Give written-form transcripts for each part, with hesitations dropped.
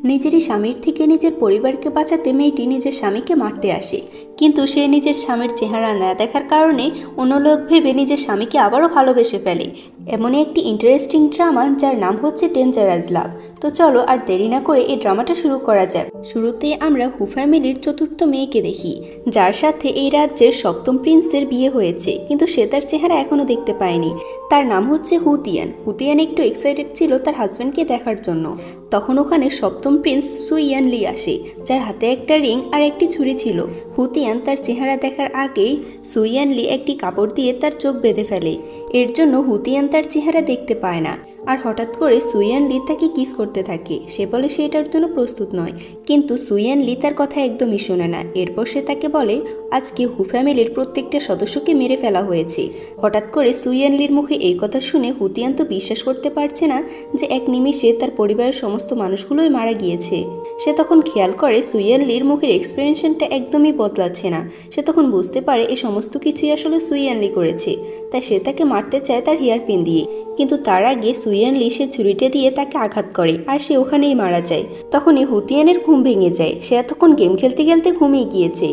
নিজেরই স্বামীর থেকে নিজের পরিবারকে বাঁচাতে মেয়েটি নিজের স্বামীকে মারতে আসে, কিন্তু সে নিজের স্বামীর চেহারা না দেখার কারণে অন্য লোক ভেবে নিজের স্বামীকে আবারও ভালোবেসে ফেলে। এমনই একটি ইন্টারেস্টিং ড্রামা যার নাম হচ্ছে ডেঞ্জারাস লাভ। তো চলো আর দেরি না করে এই ড্রামাটা শুরু করা যাক। শুরুতে আমরা হু ফ্যামিলির চতুর্থ মেয়েকে দেখি, যার সাথে এই রাজ্যের সপ্তম প্রিন্সের বিয়ে হয়েছে, কিন্তু সে তার চেহারা এখনো দেখতে পায়নি। তার নাম হচ্ছে হুতিয়ান। হুতিয়ান একটু এক্সাইটেড ছিল তার হাজব্যান্ডকে দেখার জন্য। তখন ওখানে সপ্তম প্রিন্স সুইয়ান লি আসে, যার হাতে একটা রিং আর একটি ছুরি ছিল। হুতিয়ান তার চেহারা দেখার আগেই সুইয়ান লি একটি কাপড় দিয়ে তার চোখ বেঁধে ফেলে। এর জন্য হুতিয়ান তার চেহারা দেখতে পায় না। আর হঠাৎ করে সুইয়ান লি তাকে কিস করতে থাকে। সে বলে সে এটার জন্য প্রস্তুত নয়, কিন্তু সুইয়ান লি তার কথা একদমই শোনে না। এরপর সে তাকে বলে আজকে হু ফ্যামিলির প্রত্যেকটা সদস্যকে মেরে ফেলা হয়েছে। হঠাৎ করে সুইয়ান লির মুখে এই কথা শুনে হুতিয়ান তো বিশ্বাস করতে পারছে না যে এক নিমিষে তার পরিবারের সমস্ত মানুষগুলোই মারা গিয়েছে। সে তখন খেয়াল করে সুইয়ান লির মুখের এক্সপ্রেশনটা একদমই বদলাচ্ছে না। সে তখন বুঝতে পারে এই সমস্ত কিছুই আসলে সুইয়ান লি করেছে। তাই সে তাকে মারতে চায় তার হেয়ার পিন দিয়ে, কিন্তু তার আগে সুইয়ান লি সে ছুরিটা দিয়ে তাকে আঘাত করে আর সে ওখানেই মারা যায়। তখনই হুতিয়ানের ঘুম ভেঙে যায়। সে এতক্ষণ গেম খেলতে খেলতে ঘুমিয়ে গিয়েছে।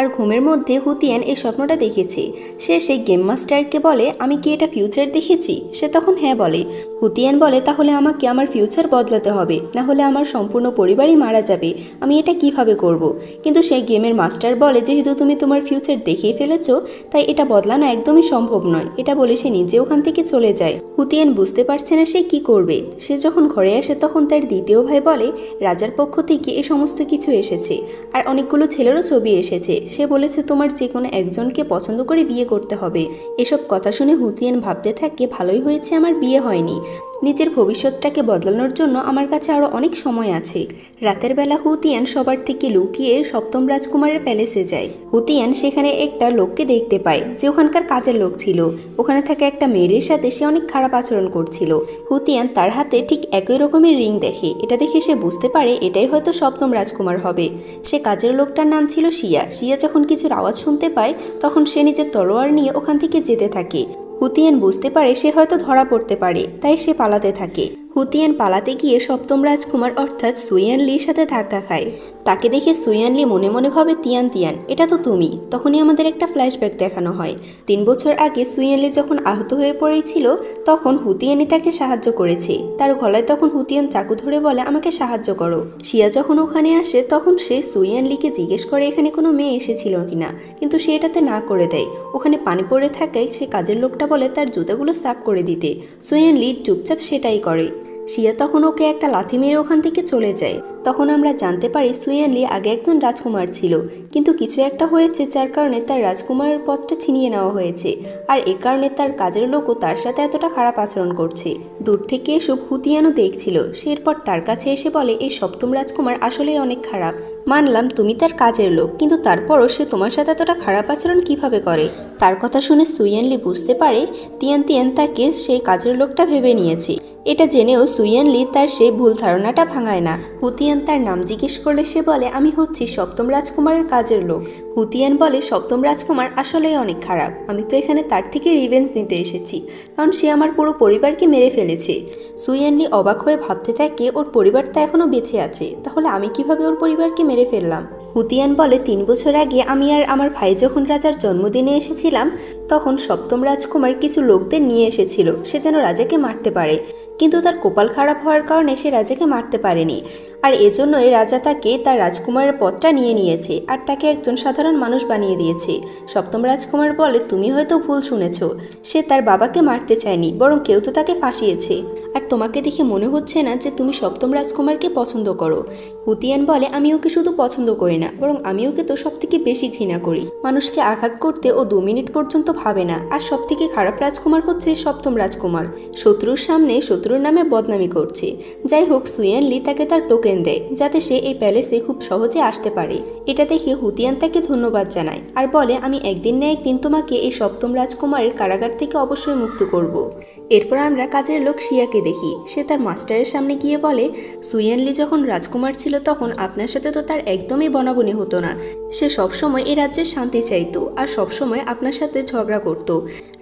আর ঘুমের মধ্যে হুতিয়ান এই স্বপ্নটা দেখেছে। সে সেই গেম মাস্টারকে বলে আমি কি এটা ফিউচার দেখেছি? সে তখন হ্যাঁ বলে। হুতিয়ান বলে তাহলে আমাকে আমার ফিউচার বদলাতে হবে, না হলে আমার সম্পূর্ণ পরিবারই মারা যাবে। আমি এটা কিভাবে করব? কিন্তু সেই গেমের মাস্টার বলে যেহেতু তুমি তোমার ফিউচার দেখেই ফেলেছো, তাই এটা বদলানো একদমই সম্ভব নয়। এটা বলে সে নিজে ওখান থেকে চলে যায়। হুতিয়ান বুঝতে পারছে না সে কি করবে। সে যখন ঘরে আসে তখন তার দ্বিতীয় ভাই বলে রাজার পক্ষ থেকে এ সমস্ত কিছু এসেছে, আর অনেকগুলো ছেলেরও ছবি এসেছে। সে বলেছে তোমার যে কোনো একজনকে পছন্দ করে বিয়ে করতে হবে। এসব কথা শুনে হুতিয়ান ভাবতে থাকে ভালোই হয়েছে আমার বিয়ে হয়নি। নিজের ভবিষ্যৎটাকে বদলানোর জন্য আমার কাছে আরও অনেক সময় আছে। রাতের বেলা হুতিয়ান সবার থেকে লুকিয়ে সপ্তম রাজকুমারের প্যালেসে যায়। হুতিয়ান সেখানে একটা লোককে দেখতে পায় যে ওখানকার কাজের লোক ছিল। ওখানে থাকা একটা মেয়ের সাথে সে অনেক খারাপ আচরণ করছিল। হুতিয়ান তার হাতে ঠিক একই রকমের রিং দেখে। এটা দেখে সে বুঝতে পারে এটাই হয়তো সপ্তম রাজকুমার হবে। সে কাজের লোকটার নাম ছিল শিয়া। শিয়া যখন কিছুর আওয়াজ শুনতে পায় তখন সে নিজের তলোয়ার নিয়ে ওখান থেকে যেতে থাকে। হুতিয়ান বুঝতে পারে সে হয়তো ধরা পড়তে পারে, তাই সে পালাতে থাকে। হুতিয়ান পালাতে গিয়ে সপ্তম রাজকুমার অর্থাৎ সুইয়ান লির সাথে ধাক্কা খায়। তাকে দেখে সুইয়ান লি মনে মনে ভাবে তিয়ান তিয়ান এটা তো তুমি। তখনই আমাদের একটা ফ্ল্যাশব্যাক দেখানো হয়। 3 বছর আগে সুইয়ান লি যখন আহত হয়ে পড়েছিল তখন হুতিয়ানই তাকে সাহায্য করেছে। তার গলায় তখন হুতিয়ান চাকু ধরে বলে আমাকে সাহায্য করো। শিয়া যখন ওখানে আসে তখন সে সুইয়ান লিকে জিজ্ঞেস করে এখানে কোনো মেয়ে এসেছিল কিনা, কিন্তু সে এটাতে না করে দেয়। ওখানে পানি পড়ে থাকায় সে কাজের লোকটা বলে তার জুতাগুলো সাফ করে দিতে। সুইয়ান লি চুপচাপ সেটাই করে। শিয়া তখন ওকে একটা লাথি মেরে ওখান থেকে চলে যায়। তখন আমরা জানতে পারি সুইয়ান লি আগে একজন রাজকুমার ছিল, কিন্তু কিছু একটা হয়েছে যার কারণে তার রাজকুমারের পদটা ছিনিয়ে নেওয়া হয়েছে। আর এ কারণে তার কাজের লোকও তার সাথে এতটা খারাপ আচরণ করছে। দূর থেকে এসব হুতিয়ানও দেখছিল। সে এরপর তার কাছে এসে বলে এই সপ্তম রাজকুমার আসলেই অনেক খারাপ। মানলাম তুমি তার কাজের লোক, কিন্তু তারপরও সে তোমার সাথে এতটা খারাপ আচরণ কিভাবে করে? তার কথা শুনে সুইয়ান লি বুঝতে পারে তিয়ান তিয়ান তাকে সেই কাজের লোকটা ভেবে নিয়েছে। এটা জেনেও সুইয়ান লি তার সেই ভুল ধারণাটা ভাঙায় না। হুতিয়ান তার নাম জিজ্ঞেস করলে সে বলে আমি হচ্ছি সপ্তম রাজকুমারের কাজের লোক। হুতিয়ান বলে সপ্তম রাজকুমার আসলেই অনেক খারাপ। আমি তো এখানে তার থেকে রিভেঞ্জ নিতে এসেছি, কারণ সে আমার পুরো পরিবারকে মেরে ফেলেছে। সুইয়ান লি অবাক হয়ে ভাবতে থাকে ওর পরিবারটা এখনো বেঁচে আছে, তাহলে আমি কিভাবে ওর পরিবারকে মেরে ফেললাম? হুতিয়ান বলে 3 বছর আগে আমি আর আমার ভাই যখন রাজার জন্মদিনে এসেছিলাম তখন সপ্তম রাজকুমার কিছু লোকদের নিয়ে এসেছিল সে যেন রাজাকে মারতে পারে, কিন্তু তার কপাল খারাপ হওয়ার কারণে সে রাজাকে মারতে পারেনি। আর এজন্যই রাজা তাকে তার রাজকুমারের পদটা নিয়ে নিয়েছে আর তাকে একজন সাধারণ মানুষ বানিয়ে দিয়েছে। সপ্তম রাজকুমার বলে তুমি হয়তো ভুল শুনেছ। সে তার বাবাকে মারতে চায়নি, বরং কেউ তো তাকে ফাঁসিয়েছে। আর তোমাকে দেখে মনে হচ্ছে না যে তুমি সপ্তম রাজকুমারকে পছন্দ করো। হুতিয়ান বলে আমি ওকে শুধু পছন্দ করি না, বরং আমি ওকে তো সব থেকে বেশি ঘৃণা করি। মানুষকে আঘাত করতে ও 2 মিনিট পর্যন্ত ভাবে না। আর সব থেকে খারাপ রাজকুমার হচ্ছে সপ্তম রাজকুমার। শত্রুর সামনে শত্রুর নামে বদনামি করছে। যাই হোক সুইয়ান লি তাকে তার টোকেন দেয় যাতে সে এই প্যালেসে খুব সহজে আসতে পারে। এটা দেখে হুতিয়ান তাকে ধন্যবাদ জানায় আর বলে আমি একদিন না একদিন তোমাকে এই সপ্তম রাজকুমারের কারাগার থেকে অবশ্যই মুক্ত করব। এরপর আমরা কাজের লোক শিয়াকে দেখি। সে তার মাস্টারের সামনে গিয়ে বলে সুইয়ান লি যখন রাজকুমার ছিল তখন আপনার সাথে তো তার একদমই বনাবনি হতো না। সে সবসময় এই রাজ্যের শান্তি চাইতো আর সবসময় আপনার সাথে ঝগড়া করত।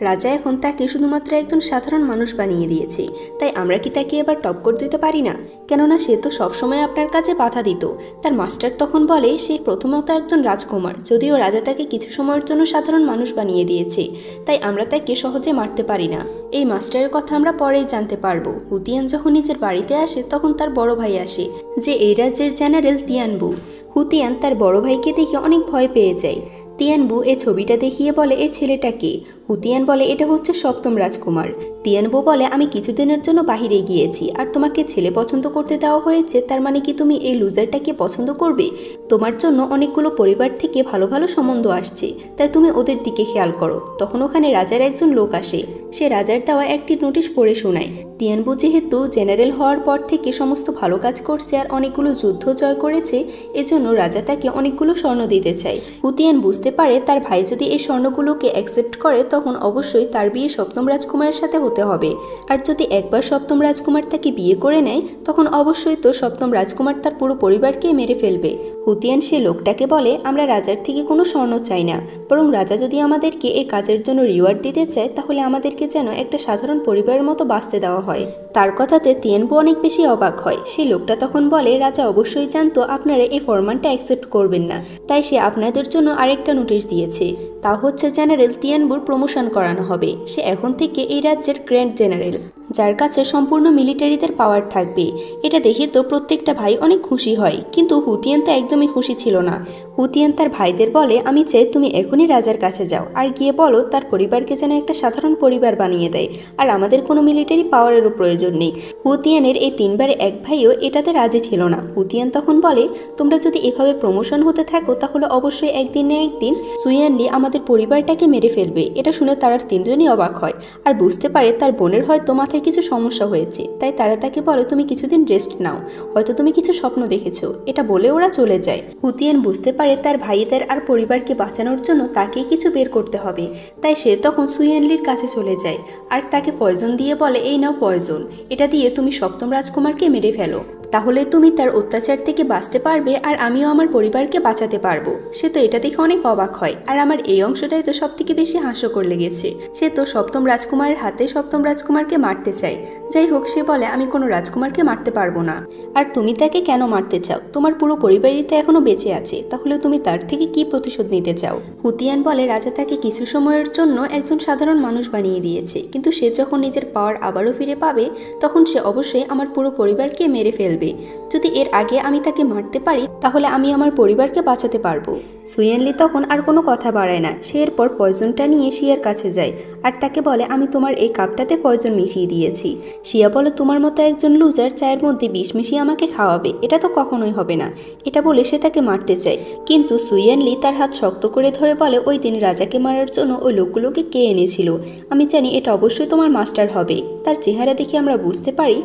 রাজা এখন তাকে শুধুমাত্র একজন সাধারণ মানুষ বানিয়ে দিয়েছে, তাই আমরা কি তাকে এবার টক্কর দিতে পারি না? কেননা সে তো সবসময় আপনার কাছে বাধা দিত। তার মাস্টার তখন বলে সে প্রথমত একজন রাজকুমার, যদিও রাজা তাকে কিছু সময়ের জন্য সাধারণ মানুষ বানিয়ে দিয়েছে, তাই আমরা তাকে সহজে মারতে পারি না। এই মাস্টারের কথা আমরা পরেই জানতে পারবো। হুতিয়ান যখন নিজের বাড়িতে আসে তখন তার বড় ভাই আসে, যে এই রাজ্যের জেনারেল তিয়ানবু। হুতিয়ান তার বড় ভাইকে দেখে অনেক ভয় পেয়ে যায়। তিয়ানবু এই ছবিটা দেখিয়ে বলে এই ছেলেটা কে? হুতিয়ান বলে এটা হচ্ছে সপ্তম রাজকুমার। তিয়ানবু বলে আমি কিছুদিনের জন্য বাহিরে গিয়েছি আর তোমাকে ছেলে পছন্দ করতে দেওয়া হয়েছে, তার মানে কি তুমি এই লুজারটাকে পছন্দ করবে? তোমার জন্য অনেকগুলো পরিবার থেকে ভালো ভালো সম্বন্ধ আসছে, তাই তুমি ওদের দিকে খেয়াল করো। তখন ওখানে রাজার একজন লোক আসে, সে রাজার দেওয়া একটি নোটিশ পড়ে শোনায়। তিয়ানবু যেহেতু জেনারেল হওয়ার পর থেকে সমস্ত ভালো কাজ করছে আর অনেকগুলো যুদ্ধ জয় করেছে, এজন্য রাজা তাকে অনেকগুলো স্বর্ণ দিতে চায়। হুতিয়ান বুঝতে পারে তার ভাই যদি এই স্বর্ণগুলোকে অ্যাকসেপ্ট করে তখন অবশ্যই তার বিয়ে সপ্তম রাজকুমারের সাথে হতে হবে, আর যদি একবার সপ্তম রাজকুমার তাকে বিয়ে করে নেয় তখন অবশ্যই তো সপ্তম রাজকুমার তার পুরো পরিবারকে মেরে ফেলবে। হুতিয়ান সে লোকটাকে বলে আমরা রাজার থেকে কোনো স্বর্ণ চাই না, বরং রাজা যদি আমাদেরকে এই কাজের জন্য রিওয়ার্ড দিতে চায় তাহলে আমাদেরকে যেন একটা সাধারণ পরিবারের মতো বাঁচতে দেওয়া হয়। তার কথাতে তিয়ানবু অনেক বেশি অবাক হয়। সেই লোকটা তখন বলে রাজা অবশ্যই জানতো আপনারা এই ফরমানটা অ্যাকসেপ্ট করবেন না, তাই সে আপনাদের জন্য আরেকটা নোটিশ দিয়েছে। তা হচ্ছে জেনারেল তিয়ানবুর প্রমোশন করানো হবে। সে এখন থেকে এই রাজ্যের গ্র্যান্ড জেনারেল, যার কাছে সম্পূর্ণ মিলিটারিদের পাওয়ার থাকবে। এটা দেখে তো প্রত্যেকটা ভাই অনেক খুশি হয়, কিন্তু হুতিয়ান তো একদমই খুশি ছিল না। হুতিয়ান তার ভাইদের বলে আমি চাই তুমি এখনই রাজার কাছে যাও আর গিয়ে বলো তার পরিবারকে যেন একটা সাধারণ পরিবার বানিয়ে দেয়, আর আমাদের কোনো মিলিটারি পাওয়ারেরও প্রয়োজন নেই। হুতিয়ানের এই তিনবারে এক ভাইও এটাতে রাজি ছিল না। হুতিয়ান তখন বলে তোমরা যদি এভাবে প্রমোশন হতে থাকো তাহলে অবশ্যই একদিন না একদিন সুয়ানলি আমাদের পরিবারটাকে মেরে ফেলবে। এটা শুনে তারা তিনজনই অবাক হয় আর বুঝতে পারে তার বোনের হয়তো মাথায় কিছু সমস্যা হয়েছে, তাই তারা তাকে বলে তুমি কিছুদিন রেস্ট নাও, হয়তো তুমি কিছু স্বপ্ন দেখেছো। এটা বলে ওরা চলে যায়। হুতিয়ান বুঝতে পারে তার ভাইদের আর পরিবারকে বাঁচানোর জন্য তাকে কিছু বের করতে হবে, তাই সে তখন সুয়ানলির কাছে চলে যায় আর তাকে পয়জন দিয়ে বলে এই নাও পয়জন, এটা দিয়ে তুমি সপ্তম রাজকুমারকে মেরে ফেলো, তাহলে তুমি তার অত্যাচার থেকে বাঁচতে পারবে আর আমিও আমার পরিবারকে বাঁচাতে পারবো। সে তো এটা দেখে অনেক অবাক হয়, আর আমার এই অংশটাই তো সব থেকে বেশি হাস্যকর লেগেছে। সে তো সপ্তম রাজকুমারের হাতে সপ্তম রাজকুমারকে মারতে চায়। যাই হোক, সে বলে আমি কোনো রাজকুমারকে মারতে পারবো না। আর তুমি তাকে কেন মারতে চাও? তোমার পুরো পরিবারই তো এখনো বেঁচে আছে, তাহলে তুমি তার থেকে কি প্রতিশোধ নিতে চাও? হুতিয়ান বলে রাজা তাকে কিছু সময়ের জন্য একজন সাধারণ মানুষ বানিয়ে দিয়েছে, কিন্তু সে যখন নিজের পাওয়ার আবারও ফিরে পাবে তখন সে অবশ্যই আমার পুরো পরিবারকে মেরে ফেলবে। যদি এর আগে আমি তাকে মারতে পারি তাহলে আমি আমার পরিবারকে বাঁচাতে পারবো। সুয়ানলি তখন আর কোনো কথা বাড়ায় না। সে এরপর পয়জনটা নিয়ে শিয়ার কাছে যায় আর তাকে বলে আমি তোমার এই কাপটাতে পয়জন মিশিয়ে দিয়েছি। শিয়া বলে তোমার মতো একজন লুজার চায়ের মধ্যে বিষ মিশিয়ে আমাকে খাওয়াবে, এটা তো কখনোই হবে না। এটা বলে সে তাকে মারতে চায়, কিন্তু সুয়ানলি তার হাত শক্ত করে ধরে বলে ওই দিন রাজাকে মারার জন্য ওই লোকগুলোকে কে এনেছিল? আমি জানি এটা অবশ্যই তোমার মাস্টার হবে। তার চেহারা দেখে আমরা বুঝতে পারি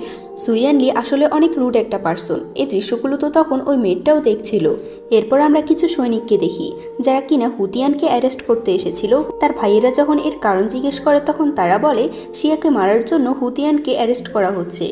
সুয়ানলি আসলে অনেক রুড একটা পার্সন। এই দৃশ্যগুলো তো তখন ওই মেয়েটাও দেখছিল। এরপর আমরা কিছু সৈনিককে দেখি যারা কিনা হুতিয়ানকে অ্যারেস্ট করতে এসেছিল। তার ভাইয়েরা যখন এর কারণ জিজ্ঞেস করে তখন তারা বলে শিয়াকে মারার জন্য হুতিয়ানকে অ্যারেস্ট করা হচ্ছে।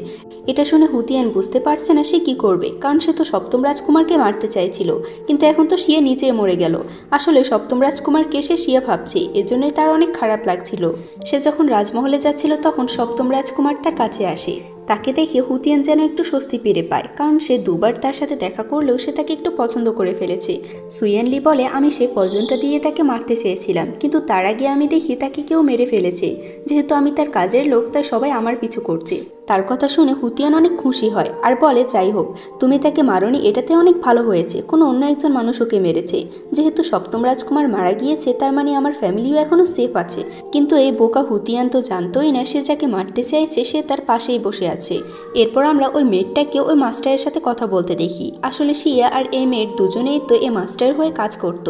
এটা শুনে হুতিয়ান বুঝতে পারছে না সে কি করবে, কারণ সে তো সপ্তম রাজকুমারকে মারতে চাইছিল, কিন্তু এখন তো শিয়া নিচে মরে গেল। আসলে সপ্তম রাজকুমারকে সে শিয়া ভাবছে, এজন্যই তার অনেক খারাপ লাগছিল। সে যখন রাজমহলে যাচ্ছিল তখন সপ্তম রাজকুমার তার কাছে আসে। তাকে দেখে হুতিয়ান যেন একটু স্বস্তি ফিরে পায়, কারণ সে দুবার তার সাথে দেখা করলেও সে তাকে একটু পছন্দ করে ফেলেছে। সুয়ানলি বলে আমি সে পয়জনটা দিয়ে তাকে মারতে চেয়েছিলাম, কিন্তু তার আগে আমি দেখি তাকে কেউ মেরে ফেলেছে। যেহেতু আমি তার কাজের লোক তাই সবাই আমার পিছু করছে। তার কথা শুনে হুতিয়ান অনেক খুশি হয় আর বলে যাই হোক, তুমি তাকে মারোনি, এটাতে অনেক ভালো হয়েছে। কোনো অন্য একজন মানুষ ওকে মেরেছে। যেহেতু সপ্তম রাজকুমার মারা গিয়েছে তার মানে আমার ফ্যামিলিও এখনো সেফ আছে। কিন্তু এই বোকা হুতিয়ান তো জানতোই না সে যাকে মারতে চাইছে সে তার পাশেই বসে আছে। এরপর আমরা ওই মেয়েটাকে ওই মাস্টারের সাথে কথা বলতে দেখি। আসলে শিয়া আর এই মেয়ের দুজনেই তো এই মাস্টার হয়ে কাজ করত।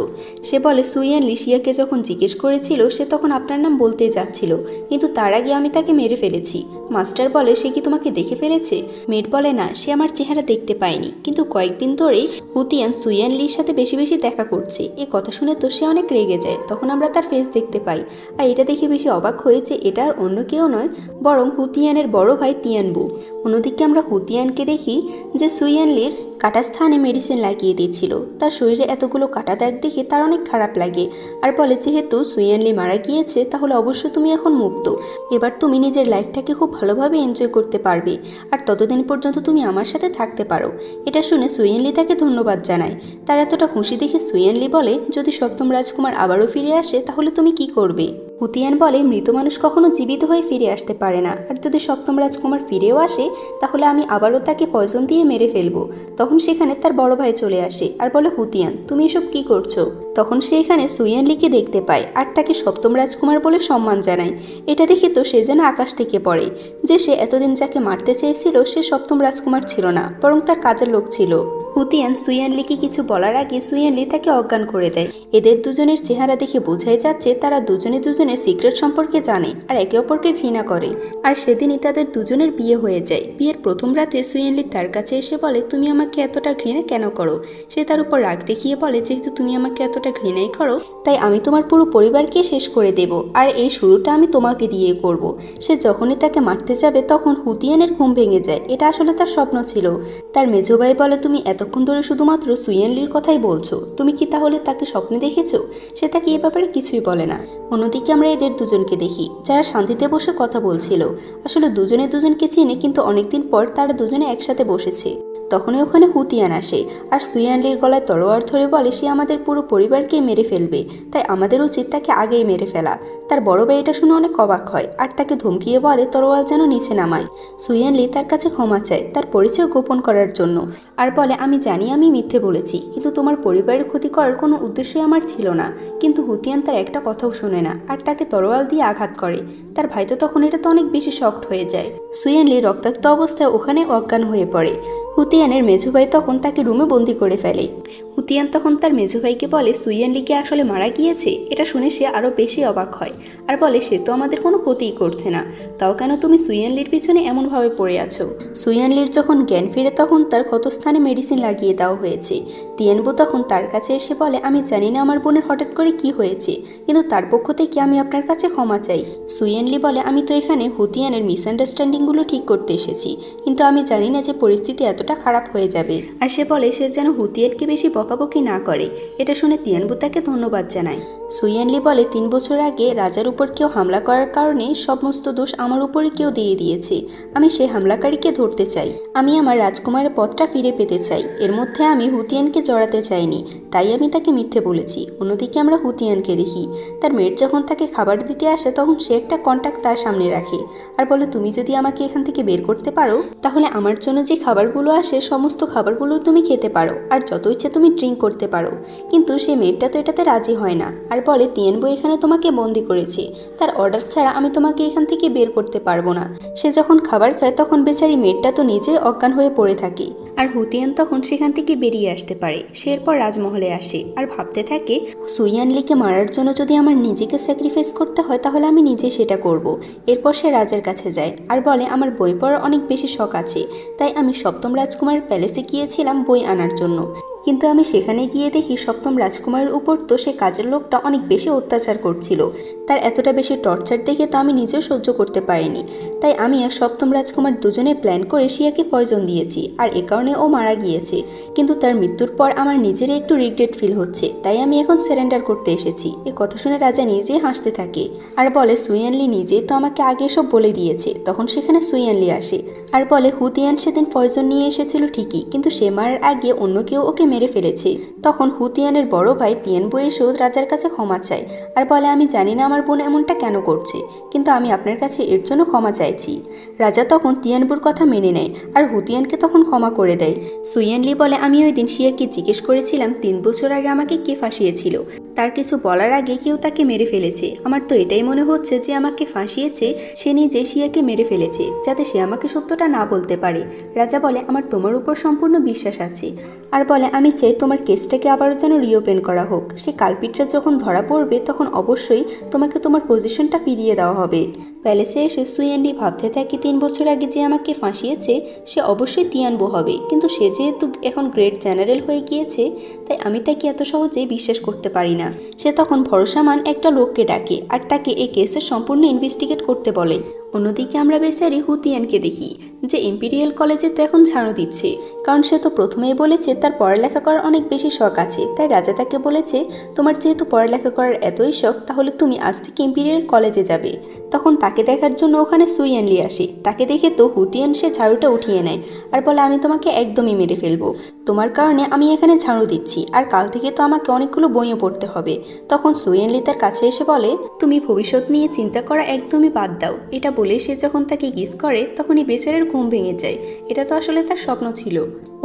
সে বলে সুয়ানলি শিয়াকে যখন জিজ্ঞেস করেছিল সে তখন আপনার নাম বলতে যাচ্ছিল, কিন্তু তার আগে আমি তাকে মেরে ফেলেছি। মাস্টার বলে সে কি তোমাকে দেখে ফেলেছে? মেয়েট বলে না, সে আমার চেহারা দেখতে পায়নি, কিন্তু কয়েকদিন ধরেই হুতিয়ান সুয়ানলির সাথে বেশি বেশি দেখা করছে। এই কথা শুনে তো সে অনেক রেগে যায়। তখন আমরা তার ফেস দেখতে পাই আর এটা দেখে বেশি অবাক হয়েছে এটা আর অন্য কেউ নয় বরং হুতিয়ানের বড় ভাই তিয়ানবু। অন্যদিকে আমরা হুতিয়ানকে দেখি যে সুইয়ানলির কাটা স্থানে মেডিসিন লাগিয়ে দিচ্ছিল। তার শরীরে এতগুলো কাটা দাগ দেখে তার অনেক খারাপ লাগে আর বলে, যেহেতু সুইয়ানলি মারা গিয়েছে তাহলে অবশ্য তুমি এখন মুক্ত। এবার তুমি নিজের লাইফটাকে খুব ভালোভাবে এনজয় করতে পারবে আর ততদিন পর্যন্ত তুমি আমার সাথে থাকতে পারো। এটা শুনে সুইয়ানলি তাকে ধন্যবাদ জানায়। তার এতটা খুশি দেখে সুইয়ানলি বলে, যদি সপ্তম রাজকুমার আবারও ফিরে আসে তাহলে তুমি কি করবে? হুতিয়ান বলে, মৃত মানুষ কখনো জীবিত হয়ে ফিরে আসতে পারে না, আর যদি সপ্তম রাজকুমার ফিরেও আসে তাহলে আমি আবারও তাকে পয়জন দিয়ে মেরে ফেলবো। তখন সেখানে তার বড় ভাই চলে আসে আর বলে, হুতিয়ান তুমি এসব কি করছো? তখন সে এখানে সুইয়ানলিকে দেখতে পায় আর তাকে সপ্তম রাজকুমার বলে সম্মান জানায়। এটা দেখে তো সে যেন আকাশ থেকে পড়ে, যে সে এতদিন যাকে মারতে চেয়েছিল সে সপ্তম রাজকুমার ছিল না, বরং তার কাজের লোক ছিল। হুতিয়ান সুইয়ানলিকে কিছু বলার আগে সুইয়ানলি তাকে অজ্ঞান করে দেয়। এদের দুজনের চেহারা দেখে বোঝাই যাচ্ছে তারা দুজনে দুজনের সিক্রেট সম্পর্কে জানে আর একে অপরকে ঘৃণা করে। আর সেদিনই তাদের দুজনের বিয়ে হয়ে যায়। বিয়ের প্রথম রাতে সুইয়ানলি তার কাছে এসে বলে, তুমি আমাকে এতটা ঘৃণা কেন করো? সে তার উপর রাগ দেখিয়ে বলে, যেহেতু তুমি আমাকে এতটা ঘৃণাই করো তাই আমি তোমার পুরো পরিবারকে শেষ করে দেব, আর এই শুরুটা আমি তোমাকে দিয়ে করব। সে যখনই তাকে মারতে যাবে তখন হুতিয়ানের ঘুম ভেঙে যায়। এটা আসলে তার স্বপ্ন ছিল। তার মেজো ভাই বলে, তুমি এতক্ষণ ধরে শুধুমাত্র সুইয়ানলির কথাই বলছো, তুমি কি তাহলে তাকে স্বপ্নে দেখেছো? সে তাকে এ ব্যাপারে কিছুই বলে না। অন্যদিকে আমরা এদের দুজনকে দেখি যারা শান্তিতে বসে কথা বলছিল। আসলে দুজনে দুজনকে চিনে, কিন্তু অনেকদিন পর তারা দুজনে একসাথে বসেছে। তখনই ওখানে হুতিয়ান আসে আর সুইয়ানলির গলায় তলোয়ার ধরে বলে, সে আমাদের পুরো পরিবারকে মেরে ফেলবে, তাই আমাদের উচিত তাকে আগেই মেরে ফেলা। তার বড় ভাই এটা শুনে অনেক অবাক হয় আর তাকে ধমকিয়ে বলে তলোয়ার যেন নিচে নামায়। সুইয়ানলি তার কাছে ক্ষমা চায় তার পরিচয় গোপন করার জন্য আর বলে, আমি জানি আমি মিথ্যে বলেছি, কিন্তু তোমার পরিবারের ক্ষতি করার কোনো উদ্দেশ্যই আমার ছিল না। কিন্তু হুতিয়ান তার একটা কথাও শোনে না আর তাকে তলোয়ার দিয়ে আঘাত করে। তার ভাই তো তখন এটাতে অনেক বেশি শকড হয়ে যায়। সুইয়ানলি রক্তাক্ত অবস্থায় ওখানে অজ্ঞান হয়ে পড়ে। হুতিয়ানের মেজো ভাই তখন তাকে রুমে বন্দি করে ফেলে। হুতিয়ান তখন তার মেজো ভাইকে বলে, সুইয়ানলিকে আসলে মারা গিয়েছে। এটা শুনে সে আরও বেশি অবাক হয় আর বলে, সে তো আমাদের কোনো ক্ষতিই করছে না, তাও কেন তুমি সুইয়ানলির পিছনে এমনভাবে পড়ে আছো? সুইয়ানলির যখন জ্ঞান ফিরে তখন তার ক্ষতস্থানে মেডিসিন লাগিয়ে দেওয়া হয়েছে। তিয়ানবু তখন তার কাছে এসে বলে, আমি জানি না আমার বোনের হঠাৎ করে কি হয়েছে, কিন্তু তার পক্ষ থেকে আমি আপনার কাছে ক্ষমা চাই। সুইয়ানলি বলে, আমি তো এখানে হুতিয়ানের মিসআন্ডারস্ট্যান্ডিংগুলো ঠিক করতে এসেছি, কিন্তু আমি জানি না যে পরিস্থিতি এতটা খারাপ হয়ে যাবে। আর সে বলে সে যেন হুতিয়ানকে বেশি বকাবকি না করে। এটা শুনে তিয়ানবু তাকে ধন্যবাদ জানায়। সুইয়ানলি বলে, 3 বছর আগে রাজার উপর কেউ হামলা করার কারণে সমস্ত দোষ আমার উপরে কেউ দিয়ে দিয়েছে। আমি সেই হামলাকারীকে ধরতে চাই। আমি আমার রাজকুমারের পদটা ফিরে পেতে চাই। এর মধ্যে আমি হুতিয়ানকে জড়াতে চাইনি, তাই আমি তাকে মিথ্যে বলেছি। অন্যদিকে আমরা হুতিয়ানকে দেখি তার মেয়ের যখন তাকে খাবার দিতে আসে তখন সে একটা কন্টাক্ট তার সামনে রাখে আর বলে, তুমি যদি আমাকে এখান থেকে বের করতে পারো তাহলে আমার জন্য যে খাবারগুলো আসে সমস্ত খাবারগুলো তুমি খেতে পারো আর যত ইচ্ছে তুমি ড্রিঙ্ক করতে পারো। কিন্তু সে মেয়েটা তো এটাতে রাজি হয় না আর বলে, তিয়ানবু এখানে তোমাকে বন্দি করেছে, তার অর্ডার ছাড়া আমি তোমাকে এখান থেকে বের করতে পারবো না। সে যখন খাবার খায় তখন বেচারি মেয়েটা তো নিজে অজ্ঞান হয়ে পড়ে থাকে আর হুতিয়ান তখন সেখান থেকে বেরিয়ে আসতে পারে। সে এরপর রাজমহলে আসে আর ভাবতে থাকে, সুইয়ানলিকে মারার জন্য যদি আমার নিজেকে স্যাক্রিফাইস করতে হয় তাহলে আমি নিজে সেটা করব। এরপর সে রাজার কাছে যায় আর বলে, আমার বই পড়ার অনেক বেশি শখ আছে, তাই আমি সপ্তম রাজকুমারের প্যালেসে গিয়েছিলাম বই আনার জন্য। কিন্তু আমি সেখানে গিয়ে দেখি সপ্তম রাজকুমারের উপর তো সে কাজের লোকটা অনেক বেশি অত্যাচার করছিল। তার এতটা বেশি টর্চার দেখে তো আমি নিজেও সহ্য করতে পারিনি, তাই আমি আর সপ্তম রাজকুমার দুজনে প্ল্যান করে শিয়াকে পয়জন দিয়েছি আর এ কারণে ও মারা গিয়েছে। কিন্তু তার মৃত্যুর পর আমার নিজেরই একটু রিগ্রেট ফিল হচ্ছে, তাই আমি এখন সারেন্ডার করতে এসেছি। এ কথা শুনে রাজা নিজেই হাসতে থাকে আর বলে, সুইয়ানলি নিজেই তো আমাকে আগে সব বলে দিয়েছে। তখন সেখানে সুইয়ানলি আসে আর বলে, হুতিয়ান সেদিন পয়জন নিয়ে এসেছিল ঠিকই, কিন্তু সে মারার আগে অন্য কেউ ওকে মেরে ফেলেছে। তখন হুতিয়ানের বড় ভাই তিয়ানবু এসেও রাজার কাছে ক্ষমা চায় আর বলে, আমি জানি না আমার বোন এমনটা কেন করছে, কিন্তু আমি আপনার কাছে এর জন্য ক্ষমা চাইছি। রাজা তখন তিয়ানবুর কথা মেনে নেয় আর হুতিয়ানকে তখন ক্ষমা করে দেয়। সুইয়ানলি বলে, আমি ওই দিন শিয়াকে জিজ্ঞেস করেছিলাম 3 বছর আগে আমাকে কে ফাঁসিয়েছিল। তার কিছু বলার আগে কেউ তাকে মেরে ফেলেছে। আমার তো এটাই মনে হচ্ছে যে আমাকে ফাঁসিয়েছে সে নিজে শিয়াকে মেরে ফেলেছে, যাতে সে আমাকে সত্যটা না বলতে পারে। রাজা বলে, আমার তোমার উপর সম্পূর্ণ বিশ্বাস আছে আর বলে, আমি চাই তোমার কেসটাকে আবারও যেন রিওপেন করা হোক। সে কালপিটরা যখন ধরা পড়বে তখন অবশ্যই তোমাকে তোমার পজিশনটা ফিরিয়ে দেওয়া হবে। প্যালেসে এসে সুইয়ানলি ভাবতে থাকে, 3 বছর আগে যে আমাকে ফাঁসিয়েছে সে অবশ্যই তিয়ানবু হবে, কিন্তু সে যেহেতু এখন গ্রেট জেনারেল হয়ে গিয়েছে তাই আমি তাকে এত সহজে বিশ্বাস করতে পারি না। সে তখন ভরসামান একটা লোককে ডাকে আর তাকে এই কেসের সম্পূর্ণ ইনভেস্টিগেট করতে বলে। অন্যদিকে আমরা বেচারি হুতিয়ানকে দেখি যে ইম্পেরিয়াল কলেজে তো এখন ঝাড়ু দিচ্ছে, কারণ সে তো প্রথমেই বলেছে তার পড়ালেখা করার অনেক বেশি শখ আছে। তাই রাজা তাকে বলেছে তোমার যেহেতু পড়ালেখা করার এতই শখ, তাহলে তুমি আজ থেকে ইম্পেরিয়াল কলেজে যাবে। তখন তাকে দেখার জন্য ওখানে সুইয়ানলি আসে। তাকে দেখে তো হুতিয়ান সে ঝাড়ুটা উঠিয়ে নেয় আর বলে আমি তোমাকে একদমই মেরে ফেলবো, তোমার কারণে আমি এখানে ঝাড়ু দিচ্ছি, আর কাল থেকে তো আমাকে অনেকগুলো বইও পড়তে হবে। তখন সুইয়ানলি তার কাছে এসে বলে তুমি ভবিষ্যৎ নিয়ে চিন্তা করা একদমই বাদ দাও। এটা বলে সে যখন তাকে কিস করে তখনই বেচারের ঘুম ভেঙে যায়। এটা তো আসলে তার স্বপ্ন ছিল।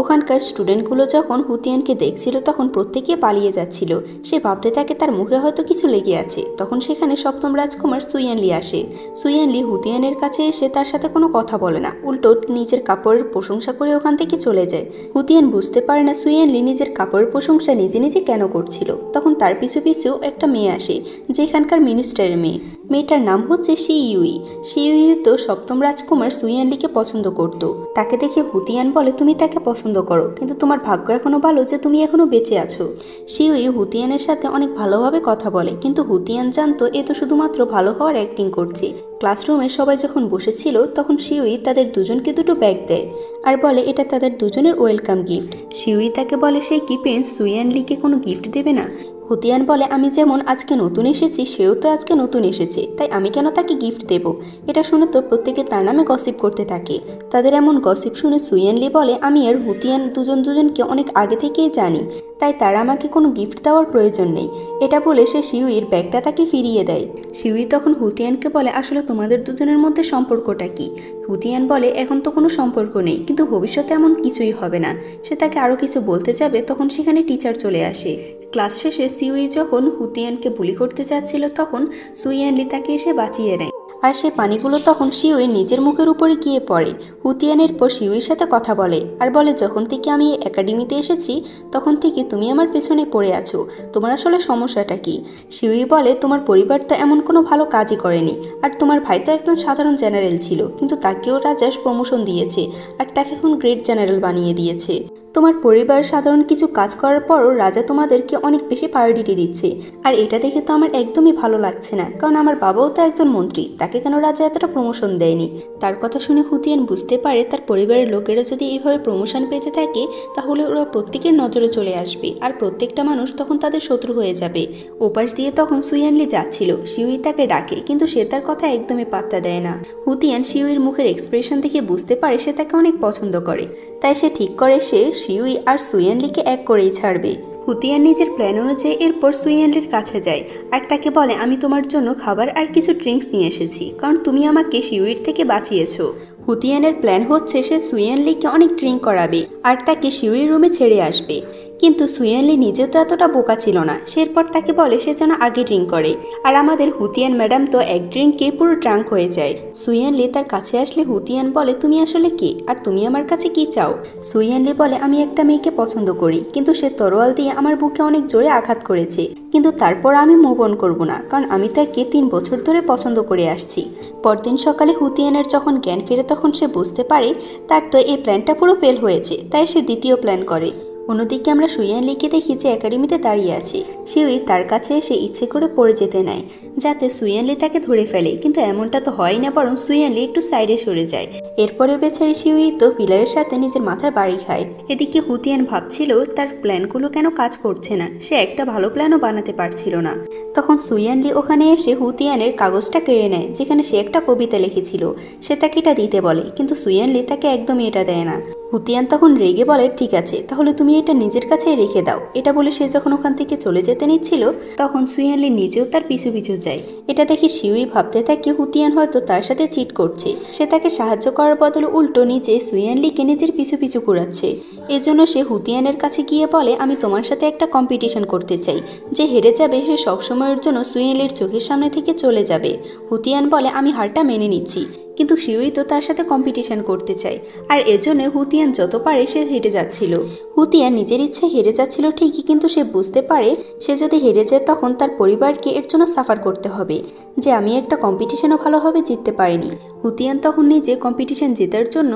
ওখানকার স্টুডেন্টগুলো যখন হুতিয়ানকে দেখছিল তখন প্রত্যেকে পালিয়ে যাচ্ছিল। সে ভাবতে থাকে তার মুখে হয়তো কিছু লেগে আছে। তখন সেখানে সপ্তম রাজকুমার সুইয়ানলি আসে। সুইয়ানলি হুতিয়ানের কাছে এসে তার সাথে কোনো কথা বলে না, উল্টো নিজের কাপড়ের প্রশংসা করে ওখান থেকে চলে যায়। হুতিয়ান বুঝতে পারে না সুইয়ানলি নিজের কাপড়ের প্রশংসা নিজে নিজে কেন করছিল। তখন তার পিছু পিছু একটা মেয়ে আসে, যে এখানকার মিনিস্টারের মেয়ে। মেয়েটার নাম হচ্ছে শিউই। শিউই তো সপ্তম রাজকুমার সুইয়ানলিকে পছন্দ করত। তাকে দেখে হুতিয়ান বলে তুমি তাকে পছন্দ করো, কিন্তু তোমার ভাগ্য এখনো ভালো যে তুমি এখনো বেঁচে আছো। শিউই হুতিয়ানের সাথে অনেক ভালোভাবে কথা বলে, কিন্তু হুতিয়ান জানতো এ তো শুধুমাত্র ভালো হওয়ার অ্যাক্টিং করছে। ক্লাসরুমে সবাই যখন বসেছিল তখন শিউই তাদের দুজনকে দুটো ব্যাগ দেয় আর বলে এটা তাদের দুজনের ওয়েলকাম গিফট। শিউই তাকে বলে সে কি প্রিন্স সুইয়ানলিকে কোনো গিফট দেবে না। হুতিয়ান বলে আমি যেমন আজকে নতুন এসেছি, সেও তো আজকে নতুন এসেছে, তাই আমি কেন তাকে গিফট দেব। এটা শুনে তো প্রত্যেকে তার নামে গসিপ করতে থাকে। তাদের এমন গসিপ শুনে সুইয়ানলি বলে আমি আর হুতিয়ান দুজনকে অনেক আগে থেকেই জানি, তাই তারা আমাকে কোনো গিফট দেওয়ার প্রয়োজন নেই। এটা বলে সে শিউইর ব্যাগটা তাকে ফিরিয়ে দেয়। শিউই তখন হুতিয়ানকে বলে আসলে তোমাদের দুজনের মধ্যে সম্পর্কটা কি। হুতিয়ান বলে এখন তো কোনো সম্পর্ক নেই, কিন্তু ভবিষ্যতে এমন কিছুই হবে না। সে তাকে আরও কিছু বলতে যাবে তখন সেখানে টিচার চলে আসে। ক্লাস শেষে শিউই যখন হুতিয়ানকে বুলি করতে যাচ্ছিল তখন সুইয়ানলি তাকে এসে বাঁচিয়ে নেয়। আর সেই পানিগুলো তখন শিউই নিজের মুখের উপরে গিয়ে পড়ে। হুতিয়ানের পর শিউইর সাথে কথা বলে আর বলে যখন থেকে আমি এই একাডেমিতে এসেছি তখন থেকে তুমি আমার পেছনে পড়ে আছো, তোমার আসলে সমস্যাটা কি। শিউই বলে তোমার পরিবার তো এমন কোনো ভালো কাজই করেনি, আর তোমার ভাই তো একজন সাধারণ জেনারেল ছিল, কিন্তু তাকেও রাজা প্রমোশন দিয়েছে আর তাকে এখন গ্রেট জেনারেল বানিয়ে দিয়েছে। তোমার পরিবার সাধারণ কিছু কাজ করার পরও রাজা তোমাদেরকে অনেক বেশি প্রায়োরিটি দিচ্ছে, আর এটা দেখে তো আমার একদমই ভালো লাগছে না, কারণ আমার বাবাও তো একজন মন্ত্রী, তাকে কেন রাজা এতটা প্রমোশন দেয়নি। তার কথা শুনে হুতিয়ান বুঝতে পারে তার পরিবারের লোকেরা যদি এইভাবে প্রমোশন পেতে থাকে তাহলে ওরা প্রত্যেকের নজরে চলে আসবে, আর প্রত্যেকটা মানুষ তখন তাদের শত্রু হয়ে যাবে। ওপাশ দিয়ে তখন সুইয়ানলি যাচ্ছিল, শিউই তাকে ডাকে, কিন্তু সে তার কথা একদমই পাত্তা দেয় না। হুতিয়ান শিউইর মুখের এক্সপ্রেশন দেখে বুঝতে পারে সে তাকে অনেক পছন্দ করে, তাই সে ঠিক করে সে শিউই আর সুইয়ানলিকে এক করেই ছাড়বে। হুতিয়ান নিজের প্ল্যান অনুযায়ী এরপর সুইয়ানলির কাছে যায় আর তাকে বলে আমি তোমার জন্য খাবার আর কিছু ড্রিঙ্কস নিয়ে এসেছি, কারণ তুমি আমাকে শিউইর থেকে বাঁচিয়েছো। হুতিয়ানের প্ল্যান হচ্ছে সে সুইয়ানলিকে অনেক ড্রিঙ্ক করাবে আর তাকে শিউইর রুমে ছেড়ে আসবে, কিন্তু সুইয়ানলি নিজেও তো এতটা বোকা ছিল না। সে এরপর তাকে বলে সে যেন আগে ড্রিঙ্ক করে, আর আমাদের হুতিয়ান ম্যাডাম তো এক ড্রিঙ্কে পুরো ড্রাঙ্ক হয়ে যায়। সুইয়ানলি তার কাছে আসলে হুতিয়ান বলে তুমি আসলে কে, আর তুমি আমার কাছে কি চাও। সুইয়ানলি বলে আমি একটা মেয়েকে পছন্দ করি, কিন্তু সে তরোয়াল দিয়ে আমার বুকে অনেক জোরে আঘাত করেছে, কিন্তু তারপর আমি মুভ অন করব না, কারণ আমি তাকে 3 বছর ধরে পছন্দ করে আসছি। পরদিন সকালে হুতিয়ানের যখন জ্ঞান ফিরে তখন সে বুঝতে পারে তার তো এই প্ল্যানটা পুরো ফেল হয়েছে, তাই সে দ্বিতীয় প্ল্যান করে। অন্যদিকে আমরা সুইয়ানলিকে দেখি যে একাডেমিতে দাঁড়িয়ে আছে। শিউই তার কাছে এসে ইচ্ছে করে পড়ে যেতে নেয় যাতে সুইয়ানলি তাকে ধরে ফেলে, কিন্তু এমনটা তো হয় না, বরং সুইয়ানলি একটু সাইডে সরে যায়। এরপরে বেচারি শিউই তো পিলারের সাথে নিজের মাথায় বাড়ি খায়। এদিকে হুতিয়ান ভাবছিল তার প্ল্যানগুলো কেন কাজ করছে না, সে একটা ভালো প্ল্যানও বানাতে পারছিল না। তখন সুইয়ানলি ওখানে এসে হুতিয়ানের কাগজটা কেড়ে নেয় যেখানে সে একটা কবিতা লিখেছিল। সে তাকে এটা দিতে বলে, কিন্তু সুইয়ানলি তাকে একদমই এটা দেয় না। হুতিয়ান তখন রেগে বলে ঠিক আছে, তাহলে তুমি এটা নিজের কাছেই রেখে দাও। এটা বলে সে যখন ওখান থেকে চলে যেতে নিচ্ছিল তখন সুইয়ানলি নিজেও তার পিছু পিছু যায়। এটা দেখে শিউই ভাবতে থাকে হুতিয়ান হয়তো তার সাথে চিট করছে। সে তাকে সাহায্য করার বদলে উল্টো নিজে সুইয়ানলিকে নিজের পিছু পিছু ঘুরাচ্ছে। এজন্য সে হুতিয়ানের কাছে গিয়ে বলে আমি তোমার সাথে একটা কম্পিটিশন করতে চাই, যে হেরে যাবে সে সবসময়ের জন্য সুইয়ানলির চোখের সামনে থেকে চলে যাবে। হুতিয়ান বলে আমি হারটা মেনে নিচ্ছি, কিন্তু শিউই তো তার সাথে কম্পিটিশন করতে চায়, আর এজন্য হুতিয়ান যত পারে সে হেরে যাচ্ছিল। হুতিয়ান নিজের ইচ্ছে হেরে যাচ্ছিল ঠিকই, কিন্তু সে বুঝতে পারে সে যদি হেরে যায় তখন তার পরিবারকে এর জন্য সাফার করতে হবে, যে আমি একটা কম্পিটিশনও ভালোভাবে জিততে পারিনি। হুতিয়ান তখন নিজে কম্পিটিশন জেতার জন্য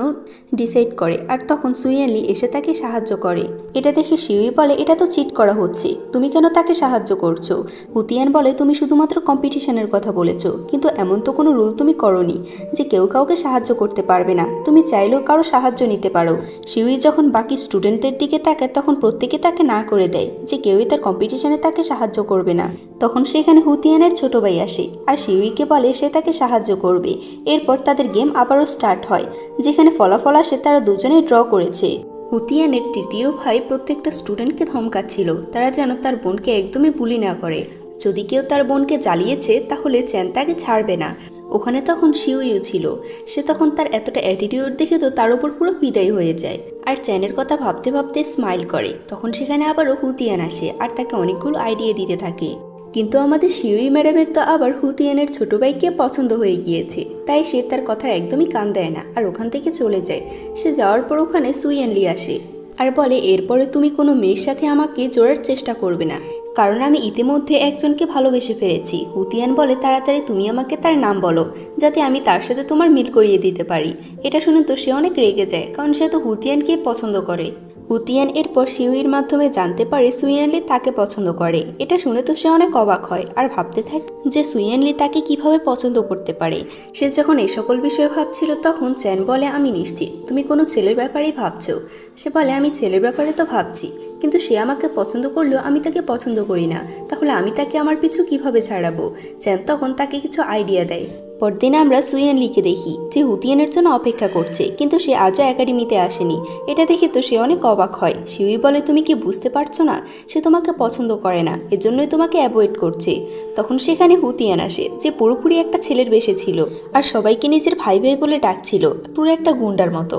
ডিসাইড করে, আর তখন সুইয়ানলি এসে তাকে সাহায্য করে। এটা দেখে শিউই বলে এটা তো চিট করা হচ্ছে, তুমি কেন তাকে সাহায্য করছো। হুতিয়ান বলে তুমি শুধুমাত্র কম্পিটিশনের কথা বলেছো, কিন্তু এমন তো কোনো রুল তুমি করনি যে কেউ কাউকে সাহায্য করতে পারবে না, তুমি চাইলেও কারো সাহায্য নিতে পারো। শিউই যখন বাকি স্টুডেন্টদের দিকে তাকায় তখন প্রত্যেকে তাকে না করে দেয় যে কেউই তার কম্পিটিশনে তাকে সাহায্য করবে না। তখন সেখানে হুতিয়ানের ছোট ভাই আসে আর শিউইকে বলে সে তাকে সাহায্য করবে। এরপর তাদের গেম আবারও স্টার্ট হয়, যেখানে ফলাফল আসে তারা দুজনেই ড্র করেছে। হুতিয়ানের তৃতীয় ভাই প্রত্যেকটা স্টুডেন্টকে ধমকাচ্ছিল তারা যেন তার বোনকে একদমই বুলি না করে। যদি কেউ তার বোনকে জ্বালিয়েছে তাহলে চ্যান তাকে ছাড়বে না। ওখানে তখন শিউইও ছিল। সে তখন তার এতটা অ্যাটিটিউড দেখে তো তার উপর পুরো বিদায় হয়ে যায় আর চ্যানের কথা ভাবতে ভাবতে স্মাইল করে। তখন সেখানে আবারও হুতিয়ান আসে আর তাকে অনেকগুলো আইডিয়া দিতে থাকে। কিন্তু আমাদের শিউই ম্যাডামের তো আবার হুতিয়ানের ছোট ভাইকে পছন্দ হয়ে গিয়েছে, তাই সে তার কথা একদমই কান দেয় না আর ওখান থেকে চলে যায়। সে যাওয়ার পর ওখানে সুইয়েনলি আসে আর বলে এরপরে তুমি কোনো মেয়ের সাথে আমাকে জোড়ার চেষ্টা করবে না, কারণ আমি ইতিমধ্যে একজনকে ভালোবেসে ফেলেছি। হুতিয়ান বলে তাড়াতাড়ি তুমি আমাকে তার নাম বলো যাতে আমি তার সাথে তোমার মিল করিয়ে দিতে পারি। এটা শুনে তো সে অনেক রেগে যায়, কারণ সে তো হুতিয়ানকে পছন্দ করে। হুতিয়ান এরপর শিউইর মাধ্যমে জানতে পারে সুইয়েনলি তাকে পছন্দ করে। এটা শুনে তো সে অনেক অবাক হয় আর ভাবতে থাকে যে সুইয়েনলি তাকে কিভাবে পছন্দ করতে পারে। সে যখন এই সকল বিষয়ে ভাবছিল তখন চ্যান বলে আমি নিশ্চিত তুমি কোনো ছেলের ব্যাপারেই ভাবছো। সে বলে আমি ছেলের ব্যাপারে তো ভাবছি, কিন্তু সে আমাকে পছন্দ করলেও আমি তাকে পছন্দ করি না, তাহলে আমি তাকে আমার পিছু কিভাবে ছাড়াবো। চ্যান তখন তাকে কিছু আইডিয়া দেয়। পরদিন আমরা সুইয়েনলিকে দেখি যে হুতিয়ানের জন্য অপেক্ষা করছে, কিন্তু সে আজও একাডেমিতে আসেনি। এটা দেখে তো সে অনেক অবাক হয়। শিউই বলে তুমি কি বুঝতে পারছো না, সে তোমাকে পছন্দ করে না, এজন্যই তোমাকে অ্যাভয়েড করছে। তখন সেখানে হুতিয়ান আসে যে পুরোপুরি একটা ছেলের বেশে ছিল আর সবাইকে নিজের ভাই ভাই বলে ডাকছিল, পুরো একটা গুন্ডার মতো।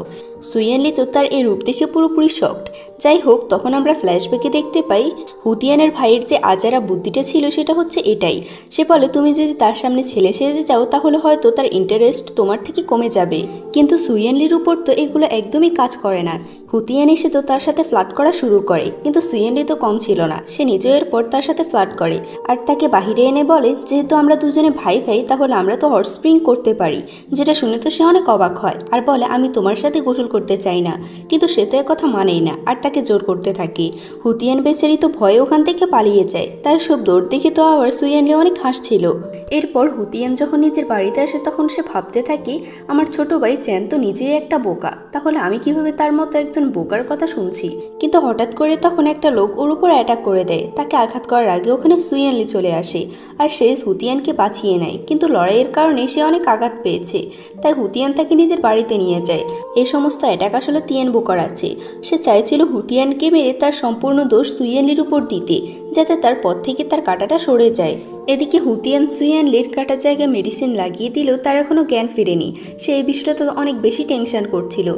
সুইয়েনলি তো তার এই রূপ দেখে পুরোপুরি শকড। যাই হোক, তখন আমরা ফ্ল্যাশব্যাকে দেখতে পাই হুতিয়ানের ভাইয়ের যে আজারা বুদ্ধিটা ছিল সেটা হচ্ছে এটাই। সে বলে তুমি যদি তার সামনে ছেলে সেজে যাও তাহলে হয়তো তার ইন্টারেস্ট তোমার থেকে কমে যাবে, কিন্তু সুইয়েনলির উপর তো এগুলো একদমই কাজ করে না। হুতিয়ান এসে তো তার সাথে ফ্লার্ট করা শুরু করে, কিন্তু সুইয়েনলি তো কম ছিল না, সে নিজেও এরপর তার সাথে ফ্লার্ট করে আর তাকে বাহিরে এনে বলে যেহেতু আমরা দুজনে ভাই ভাই তাহলে আমরা তো হট স্প্রিং করতে পারি। যেটা শুনে তো সে অনেক অবাক হয় আর বলে আমি তোমার সাথে গোসল করতে চাই না, কিন্তু সে তো কথা মানেই না আর তাকে জোর করতে থাকে। হুতিয়ান বেচারি তো ভয়ে ওখান থেকে পালিয়ে যায়। তার সব দৌড় দেখে তো আবার সুইয়েনলি অনেক হাসছিল। এরপর হুতিয়ান যখন নিজের বাড়িতে আসে তখন সে ভাবতে থাকে আমার ছোট ভাই চ্যান তো নিজেই একটা বোকা, তাহলে আমি কিভাবে তার মতো একজন বোকার কথা শুনছি। কিন্তু হঠাৎ করে তখন একটা লোক ওর উপর অ্যাটাক করে দেয়। তাকে আঘাত করার আগে ওখানে সুইয়েনলি চলে আসে আর সে হুতিয়ানকে বাঁচিয়ে নেয়, কিন্তু লড়াইয়ের কারণে সে অনেক আঘাত পেয়েছে, তাই হুতিয়ান তাকে নিজের বাড়িতে নিয়ে যায়। এই সমস্ত অ্যাটাক আসলে তিয়ানবু করাচ্ছে। সে চাইছিল হুতিয়ানকে মেরে তার সম্পূর্ণ দোষ সুইয়েনলির উপর দিতে, যাতে তার পথ থেকে তার কাঁটাটা সরে যায়। এদিকে হুতিয়ান সুইয়েনলির কাটার জায়গায় মেডিসিন লাগিয়ে দিলেও তার এখনও জ্ঞান ফিরেনি। সে এই বিষয়টা তো অনেক বেশি টেনশন করছিল।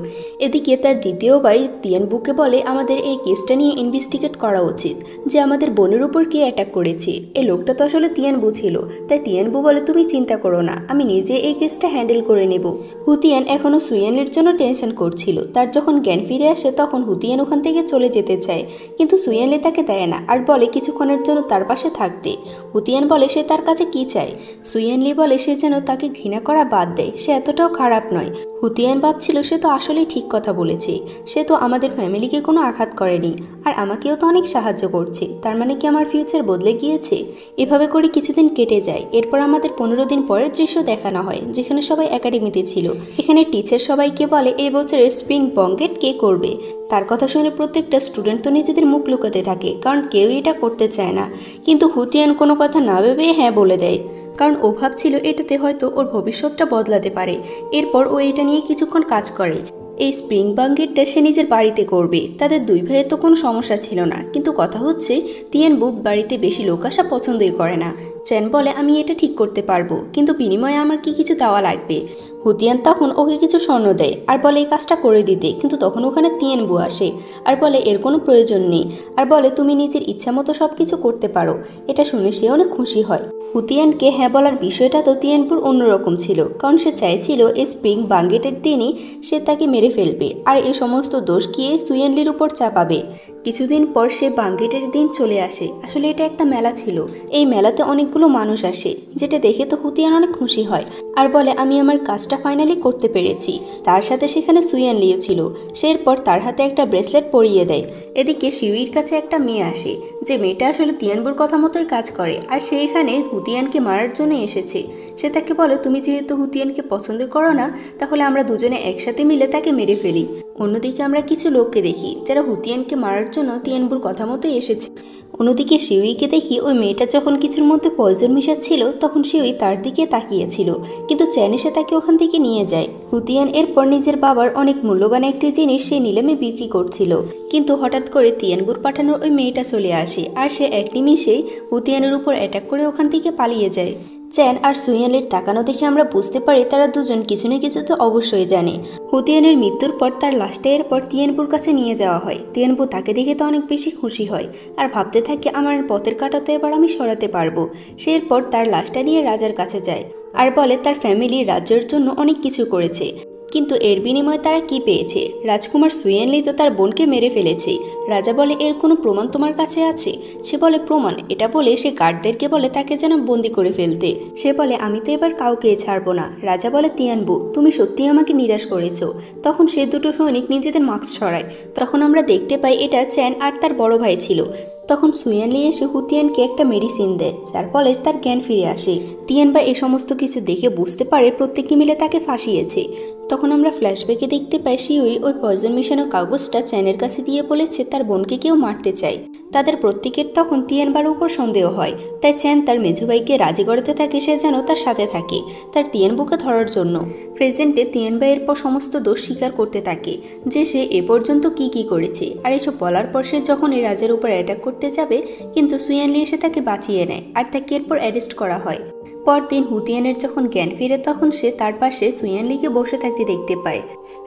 এদিকে তার দ্বিতীয় ভাই তিয়ানবুকে বলে আমাদের এই কেসটা নিয়ে ইনভেস্টিগেট করা উচিত, যে আমাদের বোনের উপর কে অ্যাটাক করেছে। এই লোকটা তো আসলে তিয়ানবু ছিল। তাই তিয়ানবু বলে তুমি চিন্তা করো না, আমি নিজে এই কেসটা হ্যান্ডেল করে নেব। হুতিয়ান এখনও সুইয়েনলির জন্য টেনশন করছিল। তার যখন জ্ঞান ফিরে আসে তখন হুতিয়ান ওখান থেকে চলে যেতে চায়, কিন্তু সুইয়েনলি তাকে দেয় না আর বলে কিছুক্ষণের জন্য তার পাশে থাকতে। হুতিয়ান বলে সে তার কাছে কি চায়। সুইয়েনলি বলে সে যেন তাকে ঘৃণা করা বাদ দেয়, সে এতটাও খারাপ নয়। হুতিয়ান ভাবছিল সে তো আসলেই ঠিক কথা বলেছে, সে তো আমাদের ফ্যামিলিকে কোনো আঘাত করেনি আর আমাকেও তো অনেক সাহায্য করছে, তার মানে কি আমার ফিউচার বদলে গিয়েছে। এভাবে করে কিছুদিন কেটে যায়। এরপর আমাদের 15 দিন পরের দৃশ্য দেখানো হয়, যেখানে সবাই একাডেমিতে ছিল। এখানে টিচার সবাইকে বলে এই বছরের স্প্রিং বঙ্গেট কে করবে। তার কথা শুনে প্রত্যেকটা স্টুডেন্ট তো নিজেদের মুখ লুকাতে থাকে, কারণ কেউই এটা করতে চায় না। কিন্তু হুতিয়ান কোনো কথা না ভেবে হ্যাঁ বলে দেয়, কারণ ও ভাবছিল এটাতে হয়তো ওর ভবিষ্যৎটা বদলাতে পারে। এরপর ও এটা নিয়ে কিছুক্ষণ কাজ করে। এই স্প্রিং বাঙ্গেটটা সে নিজের বাড়িতে করবে। তাদের দুই ভাইয়ের তো কোনো সমস্যা ছিল না, কিন্তু কথা হচ্ছে তিয়ানবু বাড়িতে বেশি লোক আসা পছন্দই করে না। চ্যান বলে আমি এটা ঠিক করতে পারবো, কিন্তু বিনিময়ে আমার কি কিছু দেওয়া লাগবে। হুতিয়ান তখন ওকে কিছু স্বর্ণ দেয় আর বলে এই কাজটা করে দিতে, কিন্তু তখন ওখানে তিয়ানবু আসে আর বলে এর কোনো প্রয়োজন নেই আর বলে তুমি নিজের ইচ্ছা মতো সব কিছু করতে পারো। এটা শুনে সে অনেক খুশি হয়। হুতিয়ানকে হ্যাঁ বলার বিষয়টা তো তিয়ানপুর অন্যরকম ছিল, কারণ সে চাইছিল এই স্প্রিং বাঙ্গেটের দিনই সে তাকে মেরে ফেলবে আর এই সমস্ত দোষ গিয়ে সুইয়েনলির উপর চাপাবে। কিছুদিন পর সে বাঙ্গেটের দিন চলে আসে। আসলে এটা একটা মেলা ছিল। এই মেলাতে অনেকগুলো মানুষ আসে, যেটা দেখে তো হুতিয়ান অনেক খুশি হয় আর বলে আমি আমার কাজটা কাজটা ফাইনালি করতে পেরেছি। তার সাথে সেখানে সুইয়ান লিও ছিল। সে এরপর তার হাতে একটা ব্রেসলেট পরিয়ে দেয়। এদিকে শিউইর কাছে একটা মেয়ে আসে, যে মেয়েটা আসলে তিয়ানবুর কথা মতোই কাজ করে, আর সে এখানে হুতিয়ানকে মারার জন্য এসেছে। সে তাকে বলে, তুমি যেহেতু হুতিয়ানকে পছন্দ করো না, তাহলে আমরা দুজনে একসাথে মিলে তাকে মেরে ফেলি। অন্যদিকে আমরা কিছু লোককে দেখি যারা হুতিয়ানকে মারার জন্য তিয়ানবুর কথা মতোই এসেছে। অন্যদিকে শিউইকে দেখি ওই মেয়েটা যখন কিছুর মধ্যে পয়জন মিশাচ্ছিল, তখন শিউই তার দিকে তাকিয়েছিল, কিন্তু চ্যান এসে তাকে ওখান থেকে নিয়ে যায়। হুতিয়ান এরপর নিজের বাবার অনেক মূল্যবান একটি জিনিস সে নিলামে বিক্রি করছিল, কিন্তু হঠাৎ করে তিয়ানবুর পাঠানোর ওই মেয়েটা চলে আসে, আর সে এক নিমিষেই হুতিয়ানের উপর অ্যাটাক করে ওখান থেকে পালিয়ে যায়। চ্যান আর সুইয়ানের তাকানো দেখে আমরা বুঝতে পারি তারা দুজন কিছু না কিছু তো অবশ্যই জানে। হুতিয়ানের মৃত্যুর পর তার লাশটা এরপর তিয়ানবুর কাছে নিয়ে যাওয়া হয়। তিয়ানবু তাকে দেখে তো অনেক বেশি খুশি হয়, আর ভাবতে থাকে আমার পথের কাঁটা তো এবার আমি সরাতে পারবো। সে এরপর তার লাশটা নিয়ে রাজার কাছে যায়, আর বলে তার ফ্যামিলি রাজ্যের জন্য অনেক কিছু করেছে, কিন্তু এর বিনিময়ে তারা কি পেয়েছে? রাজকুমার সুয়েনলি তো তার বোনকে মেরে ফেলেছে। রাজা বলে, এর কোনো প্রমাণ তোমার কাছে আছে? সে বলে, প্রমাণ? এটা বলে সে গার্ডদেরকে বলে তাকে যেন বন্দি করে ফেলতে। সে বলে, আমি তো এবার কাউকে ছাড়বো না। রাজা বলে, তিয়ানবু, তুমি সত্যিই আমাকে নিরাশ করেছো। তখন সে দুটো সৈনিক নিজেদের মাস্ক সরায়। তখন আমরা দেখতে পাই এটা চ্যান আর তার বড় ভাই ছিল। তখন সুয়ানলি এসে হুতিয়ানকে একটা মেডিসিন দেয়, যার ফলে তার জ্ঞান ফিরে আসে। তিয়ানবা এই সমস্ত কিছু দেখে বুঝতে পারে প্রত্যেকে মিলে তাকে ফাঁসিয়েছে। তখন আমরা ফ্ল্যাশব্যাকে দেখতে পাই শিউই ওই পয়জন মিশানো কাগজটা চ্যানের কাছে দিয়ে বলেছে তার বোনকে কেউ মারতে চায়। তাদের প্রত্যেকের তখন তিয়ানবার উপর সন্দেহ হয়, তাই চ্যান তার মেঝুভাইকে রাজি করাতে থাকে সে যেন তার সাথে থাকে তার তিয়ানবুকে ধরার জন্য। প্রেজেন্টে তিয়ানবা এরপর সমস্ত দোষ স্বীকার করতে থাকে যে সে এ পর্যন্ত কি করেছে, আর এসব বলার পর সে যখন এই রাজার উপর অ্যাটাক করতে যাবে, কিন্তু সুয়ানলি এসে তাকে বাঁচিয়ে নেয়, আর তাকে এরপর অ্যারেস্ট করা হয়। পরদিন হুতিয়ানের যখন জ্ঞান ফিরে, তখন সে তার পাশে সুয়ানলিকে বসে থাকতে দেখতে পায়।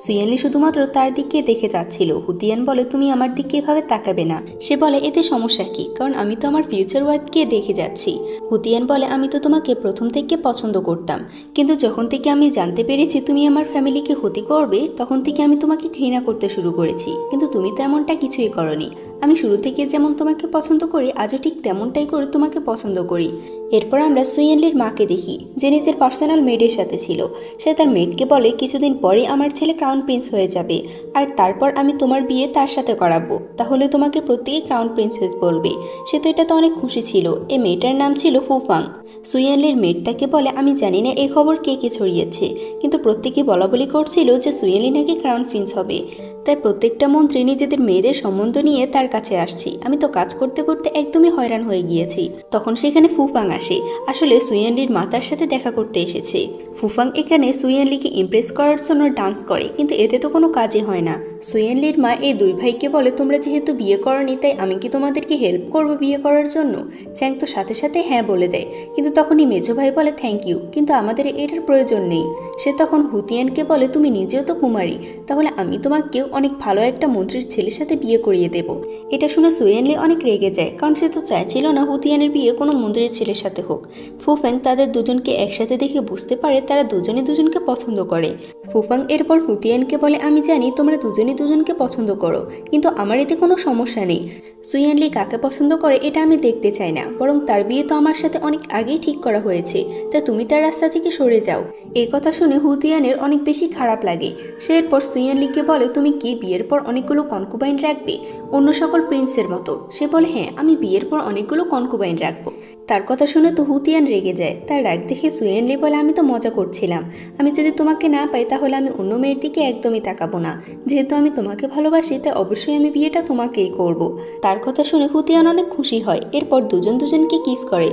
সুয়ানলি শুধুমাত্র তার দিকে দেখে যাচ্ছিল। হুতিয়ান বলে, তুমি আমার দিকে এভাবে তাকাবে না। সে বলে, এতে সমস্যা কি? কারণ আমি তো আমার ফিউচার ওয়াইফকে দেখে যাচ্ছি। হুতিয়ান বলে, আমি তো তোমাকে প্রথম থেকে পছন্দ করতাম, কিন্তু যখন থেকে আমি জানতে পেরেছি তুমি আমার ফ্যামিলিকে ক্ষতি করবে, তখন থেকে আমি তোমাকে ঘৃণা করতে শুরু করেছি। কিন্তু তুমি তো এমনটা কিছুই করনি। আমি শুরু থেকে যেমন তোমাকে পছন্দ করি, আজও ঠিক তেমনটাই করে তোমাকে পছন্দ করি। এরপর আমরা সুয়ানলির মাকে দেখি, যে নিজের পার্সোনাল মেডের সাথে ছিল। সে তার মেডকে বলে, কিছুদিন পরে আমার ছেলে ক্রাউন প্রিন্স হয়ে যাবে, আর তারপর আমি তোমার বিয়ে তার সাথে করাবো। তাহলে তোমাকে প্রত্যেকে ক্রাউন প্রিন্সেস বলবে। সে তো এটাতে অনেক খুশি ছিল। এই মেয়েটার নাম ছিল ফুফাং। সুয়ানলির মেড তাকে বলে, আমি জানি না এই খবর কে ছড়িয়েছে, কিন্তু প্রত্যেকে বলা বলি করছিল যে সুয়ানলি নাকি ক্রাউন প্রিন্স হবে। তাই প্রত্যেকটা মন্ত্রী নিজেদের মেয়েদের সম্বন্ধ নিয়ে তার কাছে আসছি। আমি তো কাজ করতে করতে একদমই হয়রান হয়ে গিয়েছি। তখন সেখানে ফুফাং আসে। আসলে সুয়ানলির মাতার সাথে দেখা করতে এসেছে। ফুফাং এখানে সুয়ানলিকে ইমপ্রেস করার জন্য ডান্স করে, কিন্তু এতে তো কোনো কাজই হয় না। সুয়ানলির মা এই দুই ভাইকে বলে, তোমরা যেহেতু বিয়ে করনি, তাই আমি কি তোমাদেরকে হেল্প করবো বিয়ে করার জন্য? চ্যাং তো সাথে সাথে হ্যাঁ বলে দেয়, কিন্তু তখনই মেজো ভাই বলে, থ্যাংক ইউ, কিন্তু আমাদের এটার প্রয়োজন নেই। সে তখন হুতিয়ানকে বলে, তুমি নিজেও তো কুমারী, তাহলে আমি তোমাকেও অনেক ভালো একটা মন্ত্রীর ছেলের সাথে বিয়ে করিয়ে দেব। এটা শুনে সুয়ানলি অনেক রেগে যায়, কারণ সে তো চাইছিল না হুতিয়ানের বিয়ে কোনো মন্ত্রীর ছেলের সাথে হোক। ফুফাং তাদের দুজনকে একসাথে দেখে বুঝতে পারে তারা দুজনে দুজনকে পছন্দ করে। ফুফাং এরপর হুতিয়ানকে বলে, আমি জানি তোমরা দুজনে দুজনকে পছন্দ করো, কিন্তু আমার এতে কোনো সমস্যা নেই। সুয়ানলি কাকে পছন্দ করে এটা আমি দেখতে চাই না, বরং তার বিয়ে তো আমার সাথে অনেক আগেই ঠিক করা হয়েছে, তা তুমি তার রাস্তা থেকে সরে যাও। এই কথা শুনে হুতিয়ানের অনেক বেশি খারাপ লাগে। সে এরপর সুয়ানলিকে বলে, তুমি কি বিয়ের পর অনেকগুলো কনকুবাইন রাখবে অন্য সকল প্রিন্সের মতো? সে বলে, হ্যাঁ, আমি বিয়ের পর অনেকগুলো কনকুবাইন রাখবো। তার কথা শুনে তো হুতিয়ান রেগে যায়। তার রাগ দেখে সুয়ানলি বলে, আমি তো মজা করছিলাম। আমি যদি তোমাকে না পাই, তাহলে আমি অন্য মেয়ের দিকে একদমই তাকাবো না। যেহেতু আমি তোমাকে ভালোবাসি, তাই অবশ্যই আমি বিয়েটা তোমাকেই করব। তার কথা শুনে হুতিয়ান অনেক খুশি হয়। এরপর দুজন দুজনকে কিস করে।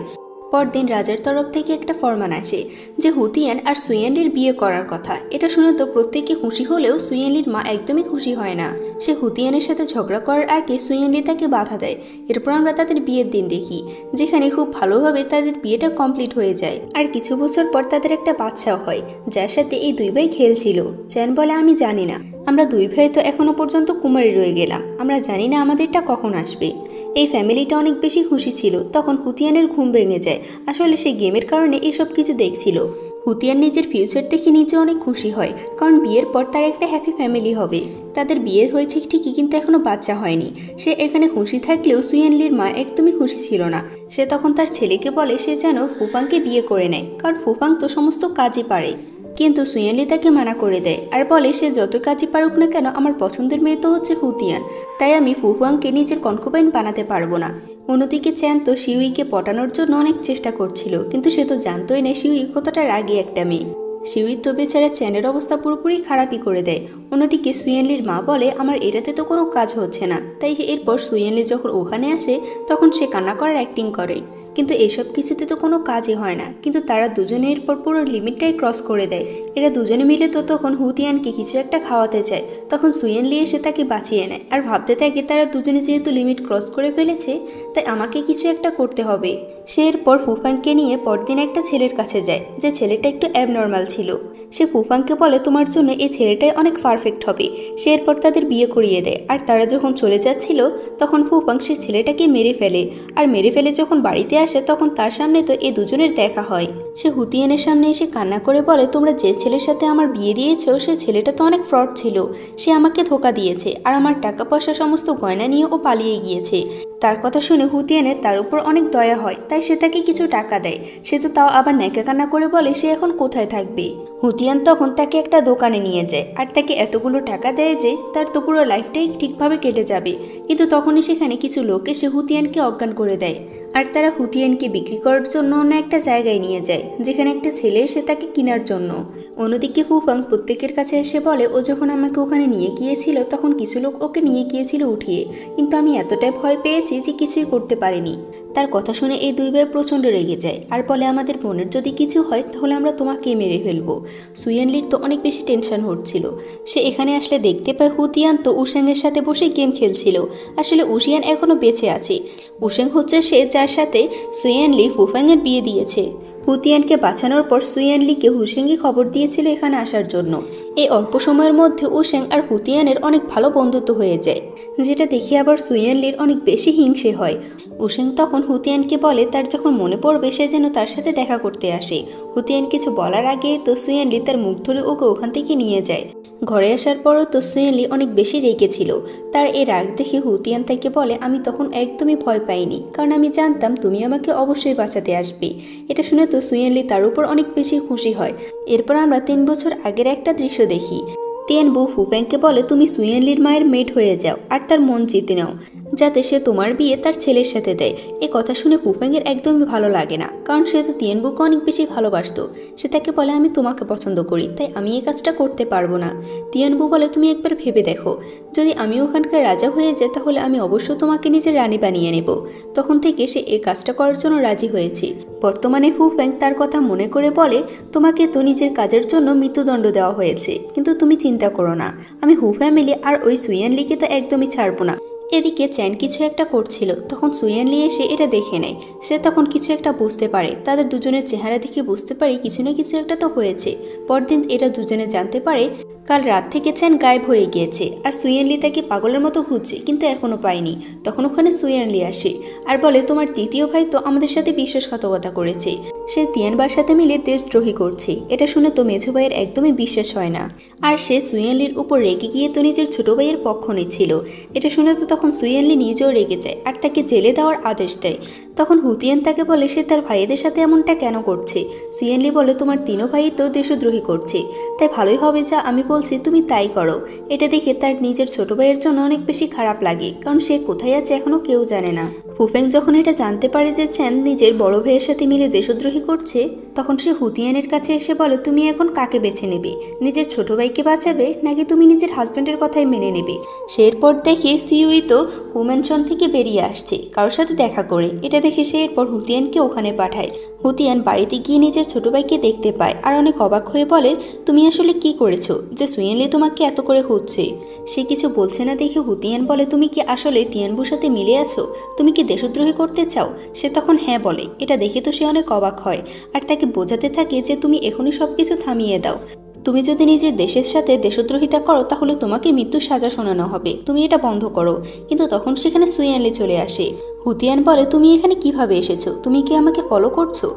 পরদিন রাজার তরফ থেকে একটা ফরমান আসে যে হুতিয়ান আর সুয়ানলির বিয়ে করার কথা। এটা শুনে তো প্রত্যেকে খুশি হলেও সুয়ানলির মা একদমই খুশি হয় না। সে হুতিয়ানের সাথে ঝগড়া করার আগে সুয়ানলি তাকে বাধা দেয়। এরপর আমরা তাদের বিয়ের দিন দেখি, যেখানে খুব ভালোভাবে তাদের বিয়েটা কমপ্লিট হয়ে যায়। আর কিছু বছর পর তাদের একটা বাচ্চাও হয়, যার সাথে এই দুই ভাই খেলছিল। চ্যান বলে, আমি জানি না, আমরা দুই ভাই তো এখনো পর্যন্ত কুমারী রয়ে গেলাম, আমরা জানি না আমাদেরটা কখন আসবে। এই ফ্যামিলিটা অনেক বেশি খুশি ছিল। তখন হুতিয়ানের ঘুম ভেঙে যায়। আসলে সে গেমের কারণে এসব কিছু দেখছিল। হুতিয়ান নিজের ফিউচার দেখে নিজে অনেক খুশি হয়, কারণ বিয়ের পর তার একটা হ্যাপি ফ্যামিলি হবে। তাদের বিয়ে হয়েছে ঠিকই, কিন্তু এখনো বাচ্চা হয়নি। সে এখানে খুশি থাকলেও সুয়ানলির মা একদমই খুশি ছিল না। সে তখন তার ছেলেকে বলে সে যেন ফুফাংকে বিয়ে করে নেয়, কারণ ফুফাং তো সমস্ত কাজই পারে। কিন্তু সুয়েনলি তাকে মানা করে দেয় আর বলে সে যত কাজই পারুক না কেন আমার পছন্দের মেয়ে তো হচ্ছে হুতিয়ান, তাই আমি ফুহুয়াংকে নিজের কনকুবাইন বানাতে পারবো না। অন্যদিকে চ্যান তো শিউইকে পটানোর জন্য অনেক চেষ্টা করছিল, কিন্তু সে তো জানতোই না শিউই কতটা রাগী একটা মেয়ে। শিউই তো বেচারা চ্যানের অবস্থা পুরোপুরি খারাপই করে দেয়। অন্যদিকে সুয়েনলির মা বলে আমার এটাতে তো কোনো কাজ হচ্ছে না, তাই এরপর সুয়েনলি যখন ওখানে আসে তখন সে কান্না করার অ্যাক্টিং করে, কিন্তু এসব কিছুতে তো কোনো কাজই হয় না। কিন্তু তারা দুজনে এরপর পুরো লিমিটটাই ক্রস করে দেয়। এরা দুজনে মিলে তো তখন হুতিয়ানকে কিছু একটা খাওয়াতে চায়, তখন সুয়েনলি এসে তাকে বাঁচিয়ে নেয় আর ভাবতে থাকে তারা দুজনে যেহেতু লিমিট ক্রস করে ফেলেছে তাই আমাকে কিছু একটা করতে হবে। সে এরপর ফুফাংকে নিয়ে পরদিন একটা ছেলের কাছে যায়, যে ছেলেটা একটু অ্যাবনর্মাল ছিল। সে ফুফাংকে বলে তোমার জন্য এই ছেলেটাই অনেক পারফেক্ট হবে। সে এরপর তাদের বিয়ে করিয়ে দেয়। আর তারা যখন চলে যাচ্ছিল তখন ফুফাং সে ছেলেটাকে মেরে ফেলে, আর মেরে ফেলে যখন বাড়িতে আসে তখন তার সামনে তো এই দুজনের দেখা হয়। সে হুতিয়ানের সামনে এসে কান্না করে বলে তোমরা যে ছেলের সাথে আমার বিয়ে দিয়েছ সে ছেলেটা তো অনেক ফ্রড ছিল, সে আমাকে ধোকা দিয়েছে আর আমার টাকা পয়সা সমস্ত গয়না নিয়ে ও পালিয়ে গিয়েছে। তার কথা শুনে হুতিয়ানের তার উপর অনেক দয়া হয়, তাই সে তাকে কিছু টাকা দেয়। সে তো তাও আবার ন্যাকা কান্না করে বলে সে এখন কোথায় থাকবে। হুতিয়ান তখন তাকে একটা দোকানে নিয়ে যায় আর তাকে এতগুলো টাকা দেয় যে তার তো পুরো লাইফটাই ঠিকভাবে কেটে যাবে। কিন্তু তখনই সেখানে কিছু লোক এসে হুতিয়ানকে অজ্ঞান করে দেয় আর তারা হুতিয়ানকে বিক্রি করার জন্য অন্য একটা জায়গায় নিয়ে যায়, যেখানে একটা ছেলে এসে তাকে কেনার জন্য। অন্যদিকে ফুফাং প্রত্যেকের কাছে এসে বলে ও যখন আমাকে ওখানে নিয়ে গিয়েছিল তখন কিছু লোক ওকে নিয়ে গিয়েছিল উঠিয়ে, কিন্তু আমি এতটাই ভয় পেয়েছি যে কিছুই করতে পারিনি। তার কথা শুনে এই দুই ভাই প্রচণ্ড রেগে যায় আর বলে আমাদের বোনের যদি কিছু হয় তাহলে আমরা তোমাকে মেরে ফেলবো। সুয়েনলির তো অনেক বেশি টেনশন হচ্ছিল। সে এখানে আসলে দেখতে পায় হুতিয়ান তো উশেংয়ের সাথে বসে গেম খেলছিল। আসলে উশিয়ান এখনও বেঁচে আছে। উশেং হচ্ছে সে যার সাথে সুয়েনলি ফুফাংয়ের বিয়ে দিয়েছে। হুতিয়ানকে বাঁচানোর পর সুয়েনলিকে হুশেংই খবর দিয়েছিল এখানে আসার জন্য। এই অল্প সময়ের মধ্যে উশেং আর হুতিয়ানের অনেক ভালো বন্ধুত্ব হয়ে যায়, যেটা দেখে আবার সুয়েনলির অনেক বেশি হিংসে হয়। উশেং তখন হুতিয়ানকে বলে তার যখন মনে পড়বে সে যেন তার সাথে দেখা করতে আসে। হুতিয়ান কিছু বলার আগে তো সুয়েনলি তার মুখ ধরে ওকে ওখান থেকে নিয়ে যায়। ঘরে আসার পরও তো সুয়েনলি অনেক বেশি রেগেছিল। তার এই রাগ দেখে হুতিয়ান তাকে বলে আমি তখন একদমই ভয় পাইনি, কারণ আমি জানতাম তুমি আমাকে অবশ্যই বাঁচাতে আসবে। এটা শুনে তো সুয়েনলি তার উপর অনেক বেশি খুশি হয়। এরপর আমরা 3 বছর আগের একটা দৃশ্য দেখি। তিয়ানবু ফুফ্যাংকে বলে তুমি সুয়েনলির মায়ের মেড হয়ে যাও আর তার মন জিতে নাও, যাতে সে তোমার বিয়ে তার ছেলের সাথে দেয়। এ কথা শুনে ফুফ্যাংয়ের একদমই ভালো লাগে না, কারণ সে তো তিয়ানবুকে অনেক বেশি ভালোবাসতো। সে তাকে বলে আমি তোমাকে পছন্দ করি, তাই আমি এই কাজটা করতে পারবো না। তিয়ানবু বলে তুমি একবার ভেবে দেখো, যদি আমি ওখানকার রাজা হয়ে যাই তাহলে আমি অবশ্যই তোমাকে নিজের রানী বানিয়ে নেব। তখন থেকে সে এই কাজটা করার জন্য রাজি হয়েছে। বর্তমানে ফুফ্যাং তার কথা মনে করে বলে তোমাকে তো নিজের কাজের জন্য মৃত্যুদণ্ড দেওয়া হয়েছে, কিন্তু তুমি চিন্তা করো না, আমি হু ফ্যামিলি আর ওই সুয়েনলিকে তো একদমই ছাড়বো না। এদিকে চ্যান কিছু একটা করছিল, তখন সুয়েনলি এসে এটা দেখে নেয়। সে তখন কিছু একটা বুঝতে পারে, তাদের দুজনের চেহারা দেখে বুঝতে পারে কিছু না কিছু একটা তো হয়েছে। পরদিন এটা দুজনে জানতে পারে কাল রাত থেকে চ্যান গায়েব হয়ে গিয়েছে আর সুয়েনলি তাকে পাগলের মতো খুঁজছে, কিন্তু এখনো পায়নি। তখন ওখানে সুয়েনলি আসে আর বলে তোমার তৃতীয় ভাই তো আমাদের সাথে বিশ্বাসঘাতকতা করেছে, সে তিয়ানবার সাথে মিলে দেশদ্রোহী করছে। এটা শুনে তো মেঝো ভাইয়ের একদমই বিশ্বাস হয় না, আর সে সুয়েনলির উপর রেগে গিয়ে তো নিজের ছোট ভাইয়ের পক্ষ নিচ্ছিল। এটা শুনে তো তখন সুয়েনলি নিজেও রেগে যায় আর তাকে জেলে দেওয়ার আদেশ দেয়। তখন হুতিয়ান তাকে বলে সে তার ভাইদের সাথে এমনটা কেন করছে। সুয়েনলি বলে তোমার তিনও ভাই তো দেশদ্রোহী করছে, তাই ভালোই হবে যা আমি বলছি তুমি তাই করো। এটা দেখে তার নিজের ছোট ভাইয়ের জন্য অনেক বেশি খারাপ লাগে, কারণ সে কোথায় আছে এখনো কেউ জানে না। ফুফ্যাং যখন এটা জানতে পারে যে চ্যান নিজের বড় ভাইয়ের সাথে মিলে দেশদ্রোহী করছে, তখন সে হুতিয়ানের কাছে এসে বলে তুমি এখন কাকে বেছে নেবে, নিজের ছোট ভাইকে বাঁচাবে নাকি তুমি নিজের হাজব্যান্ডের কথাই মেনে নেবে। সে এরপর দেখে সিউই তো হুমেনশন থেকে বেরিয়ে আসছে কারোর সাথে দেখা করে। এটা দেখে সে এরপর হুতিয়ানকে ওখানে পাঠায়। হুতিয়ান বাড়িতে গিয়ে নিজের ছোট ভাইকে দেখতে পায় আর অনেক অবাক হয়ে বলে তুমি আসলে কি করেছো যে সুয়েনলি তোমাকে এত করে খুঁজছে। সে কিছু বলছে না দেখে হুতিয়ান বলে তুমি কি আসলে তিয়ানবুর সাথে মিলে আছো, তুমি কি দেশদ্রোহী করতে চাও। সে তখন হ্যাঁ বলে। এটা দেখে তো সে অনেক অবাক হয় আর তাকে বোঝাতে থাকে যে তুমি এখনই সবকিছু থামিয়ে দাও, তুমি যদি নিজের দেশের সাথে দেশদ্রোহিতা করো তাহলে তোমাকে মৃত্যুর সাজা শোনানো হবে, তুমি এটা বন্ধ করো। কিন্তু তখন সেখানে সুয়েনলি চলে আসে। হুতিয়ান বলে, তুমি এখানে কিভাবে এসেছো? তুমি কি আমাকে ফলো করছো?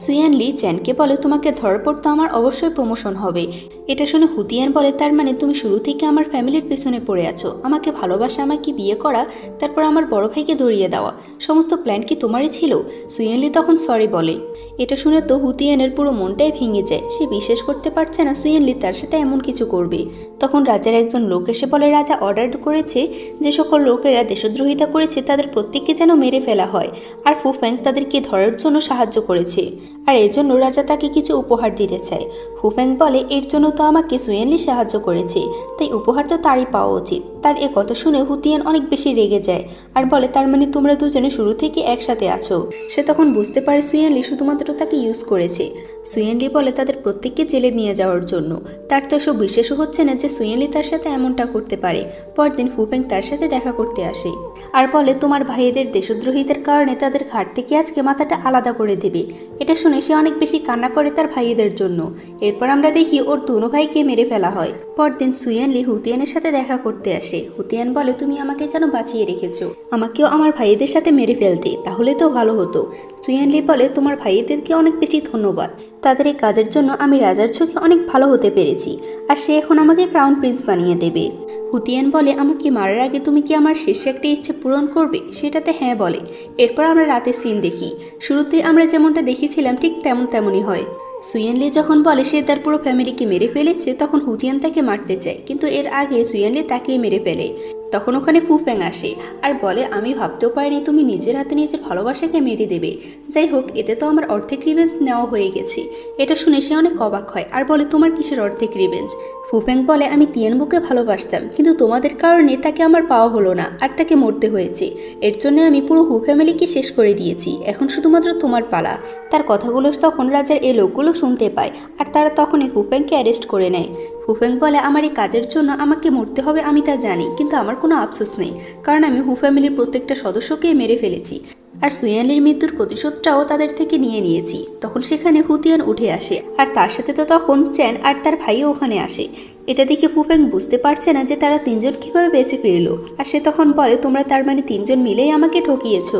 সুয়ানলি চ্যানকে বলে, তোমাকে ধরার পর তো আমার অবশ্যই প্রমোশন হবে। এটা শুনে হুতিয়ান বলে, তার মানে তুমি শুরু থেকে আমার ফ্যামিলির পেছনে পড়ে আছো, আমাকে ভালোবাসা, আমাকে বিয়ে করা, তারপর আমার বড় ভাইকে ধরিয়ে দেওয়া, সমস্ত প্ল্যান কি তোমারই ছিল? সুয়ানলি তখন সরি বলে। এটা শুনে তো হুতিয়ানের পুরো মনটাই ভেঙে যায়। সে বিশ্বাস করতে পারছে না সুয়ানলি তার সাথে এমন কিছু করবে। তখন রাজার একজন লোক এসে বলে, রাজা অর্ডার করেছে যে সকল লোকেরা দেশদ্রোহিতা করেছে তাদের প্রত্যেককে যেন মেরে ফেলা হয়, আর ফুফ্যাং তাদেরকে ধরার জন্য সাহায্য করেছে, আর এর জন্য রাজা তাকে কিছু উপহার দিতে চায়। ফুফ্যাং বলে, এর জন্য তো আমাকে সুয়েনলি সাহায্য করেছে, তাই উপহার তো তারই পাওয়া উচিত। তার এ কথা শুনে হুতিয়ান অনেক বেশি রেগে যায় আর বলে, তার মানে তোমরা দুজনে শুরু থেকে একসাথে আছো। সে তখন বুঝতে পারে সুয়েনলি শুধুমাত্র তাকে ইউজ করেছে। সুয়েনলি বলে তাদের প্রত্যেককে জেলে নিয়ে যাওয়ার জন্য। তার তো এসব বিশ্বাসও হচ্ছে না যে সুয়েনলি তার সাথে এমনটা করতে পারে। পরদিন ফুফ্যাং তার সাথে দেখা করতে আসে আর বলে, তোমার ভাইদের দেশদ্রোহিতার কারণে তাদের ঘাট থেকে আজকে মাথাটা আলাদা করে দেবে। এটা শুনে সে অনেক বেশি কান্না করে তার ভাইদের জন্য। এরপর আমরা দেখি ওর দুনো ভাইকে মেরে ফেলা হয়। পরদিন সুয়ানলি হুতিয়ানের সাথে দেখা করতে আসে। হুতিয়ান বলে, তুমি আমাকে কেন বাঁচিয়ে রেখেছো? আমাকেও আমার ভাইদের সাথে মেরে ফেলতে, তাহলে তো ভালো হতো। সুয়ানলি বলে, তোমার ভাইদেরকে অনেক বেশি ধন্যবাদ, তাদের এই কাজের জন্য আমি রাজার চোখে অনেক ভালো হতে পেরেছি, আর সে এখন আমাকে ক্রাউন প্রিন্স বানিয়ে দেবে। হুতিয়ান বলে, আমাকে মারার আগে তুমি কি আমার শেষ একটা ইচ্ছে পূরণ করবে? সেটাতে হ্যাঁ বলে। এরপর আমরা রাতের সিন দেখি। শুরুতে আমরা যেমনটা দেখেছিলাম ঠিক তেমনই হয়। সুয়ানলি যখন বলে সে তার পুরো ফ্যামিলিকে মেরে ফেলেছে, তখন হুতিয়ান তাকে মারতে চায়, কিন্তু এর আগে সুয়ানলি তাকেই মেরে ফেলে। তখন ওখানে ফুফ্যাং আসে আর বলে, আমি ভাবতেও পারিনি তুমি নিজের হাতে নিজের ভালোবাসাকে মেরে দেবে। যাই হোক, এতে তো আমার অর্ধেক রিভেঞ্জ নেওয়া হয়ে গেছে। এটা শুনে সে অনেক অবাক হয় আর বলে, তোমার কিসের অর্ধেক রিভেঞ্জ? ফুফ্যাং বলে, আমি তিয়ানবুকে ভালোবাসতাম, কিন্তু তোমাদের কারণে তাকে আমার পাওয়া হলো না আর তাকে মরতে হয়েছে। এর জন্য আমি পুরো হু ফ্যামিলিকে শেষ করে দিয়েছি, এখন শুধুমাত্র তোমার পালা। তার কথাগুলো তখন রাজার এই লোকগুলো শুনতে পায় আর তারা তখনই ফুফ্যাংকে অ্যারেস্ট করে নেয়। ফুফ্যাং বলে, আমার এই কাজের জন্য আমাকে মরতে হবে আমি তা জানি, কিন্তু আমার কোনো আফসোস নেই, কারণ আমি হু ফ্যামিলির প্রত্যেকটা সদস্যকেই মেরে ফেলেছি, আর সুয়ানলির মৃত্যুর প্রতিশোধটাও তাদের থেকে নিয়ে নিয়েছি। তখন সেখানে হুতিয়ান উঠে আসে আর তার সাথে তো তখন চ্যান আর তার ভাইও ওখানে আসে। এটা দেখে ফুফ্যাং বুঝতে পারছে না যে তারা তিনজন কিভাবে বেঁচে ফিরল, আর সে তখন বলে, তোমরা তার মানে তিনজন মিলেই আমাকে ঠকিয়েছ।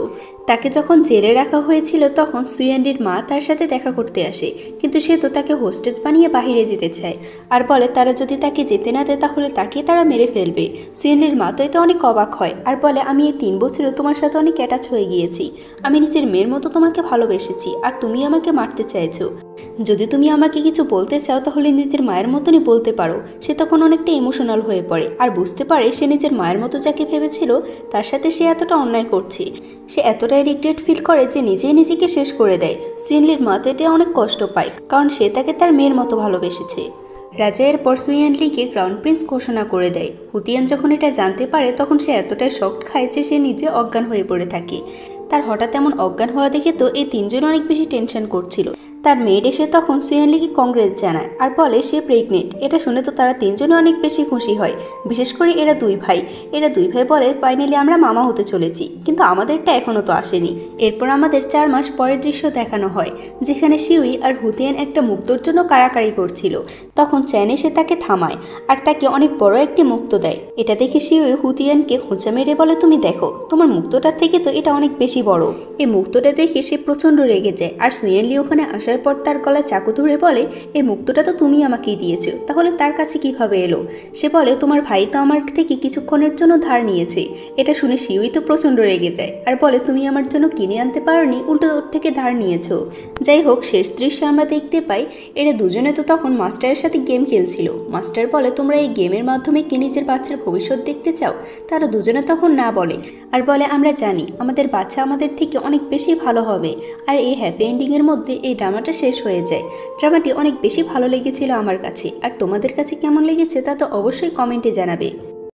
তাকে যখন জেলে রাখা হয়েছিল তখন সুয়ানলির মা তার সাথে দেখা করতে আসে, কিন্তু সে তো তাকে হোস্টেজ বানিয়ে বাহিরে যেতে চায় আর বলে তারা যদি তাকে যেতে না দেয় তাহলে তাকে তারা মেরে ফেলবে। সুয়ানলির মা তো এতে অনেক অবাক হয় আর বলে, আমি এই 3 বছরে তোমার সাথে অনেক অ্যাটাচ হয়ে গিয়েছি, আমি নিজের মেয়ের মতো তোমাকে ভালোবেসেছি, আর তুমি আমাকে মারতে চাইছো। যদি তুমি আমাকে কিছু বলতে চাও তাহলে নিজের মায়ের মতনই বলতে পারো। সে তখন অনেকটা ইমোশনাল হয়ে পড়ে আর বুঝতে পারে সে নিজের মায়ের মতো যাকে ভেবেছিল তার সাথে সে এতটা অন্যায় করছে। সে এতটাই রিগ্রেট ফিল করে যে নিজেই নিজেকে শেষ করে দেয়। সুয়ানলির মা তো এতে অনেক কষ্ট পায়, কারণ সে তাকে তার মেয়ের মতো ভালোবেসেছে। রাজা এরপর সুয়ানলিকে ক্রাউন প্রিন্স ঘোষণা করে দেয়। হুতিয়ান যখন এটা জানতে পারে তখন সে এতটাই শক খায় যে সে নিজে অজ্ঞান হয়ে পড়ে থাকে। তার হঠাৎ এমন অজ্ঞান হওয়া দেখে তো এই তিনজন অনেক বেশি টেনশন করছিল। তার মেয়ের এসে তখন সুয়ানলিকে কংগ্রেস জানায় আর বলে সে প্রেগনেন্ট। এটা শুনে তো তারা তিনজনে অনেক বেশি খুশি হয়, বিশেষ করে এরা দুই ভাই বলে, ফাইনালি আমরা মামা হতে চলেছি, কিন্তু আমাদেরটা এখনো তো আসেনি। এরপর আমাদের 4 মাস পরের দৃশ্য দেখানো হয়, যেখানে শিউই আর হুতিয়ান একটা মুক্তোর জন্য কাড়াকাড়ি করছিল। তখন চ্যান এসে তাকে থামায় আর তাকে অনেক বড় একটি মুক্তো দেয়। এটা দেখে শিউই হুতিয়ানকে খোঁচা মেরে বলে, তুমি দেখো তোমার মুক্তোটার থেকে তো এটা অনেক বেশি বড়। এই মুক্তোটা দেখে সে প্রচন্ড রেগে যায় আর সুয়ানলি ওখানে আসার পর তার গলায় চাকু ধরে বলে, এই মুক্তোটা তো তুমি আমাকেই দিয়েছো, তাহলে তার কাছে কিভাবে এলো? সে বলে, তোমার ভাই তো আমার থেকে কিছুক্ষণের জন্য ধার নিয়েছে। এটা শুনে শিউই তো প্রচন্ড রেগে যায় আর বলে, তুমি আমার জন্য কিনে আনতে পারোনি, উল্টো ওর থেকে ধার নিয়েছো। যাই হোক, শেষ দৃশ্যে আমরা দেখতে পাই এরা দুজনে তো তখন মাস্টারের সাথে গেম খেলছিল। মাস্টার বলে, তোমরা এই গেমের মাধ্যমে কি নিজের বাচ্চার ভবিষ্যৎ দেখতে চাও? তারা দুজনে তখন না বলে আর বলে, আমরা জানি আমাদের বাচ্চা আমাদের থেকে অনেক বেশি ভালো হবে। আর এই হ্যাপি এন্ডিংয়ের মধ্যে এই ড্রামাটা শেষ হয়ে যায়। ড্রামাটি অনেক বেশি ভালো লেগেছিল আমার কাছে, আর তোমাদের কাছে কেমন লেগেছে তা তো অবশ্যই কমেন্টে জানাবে।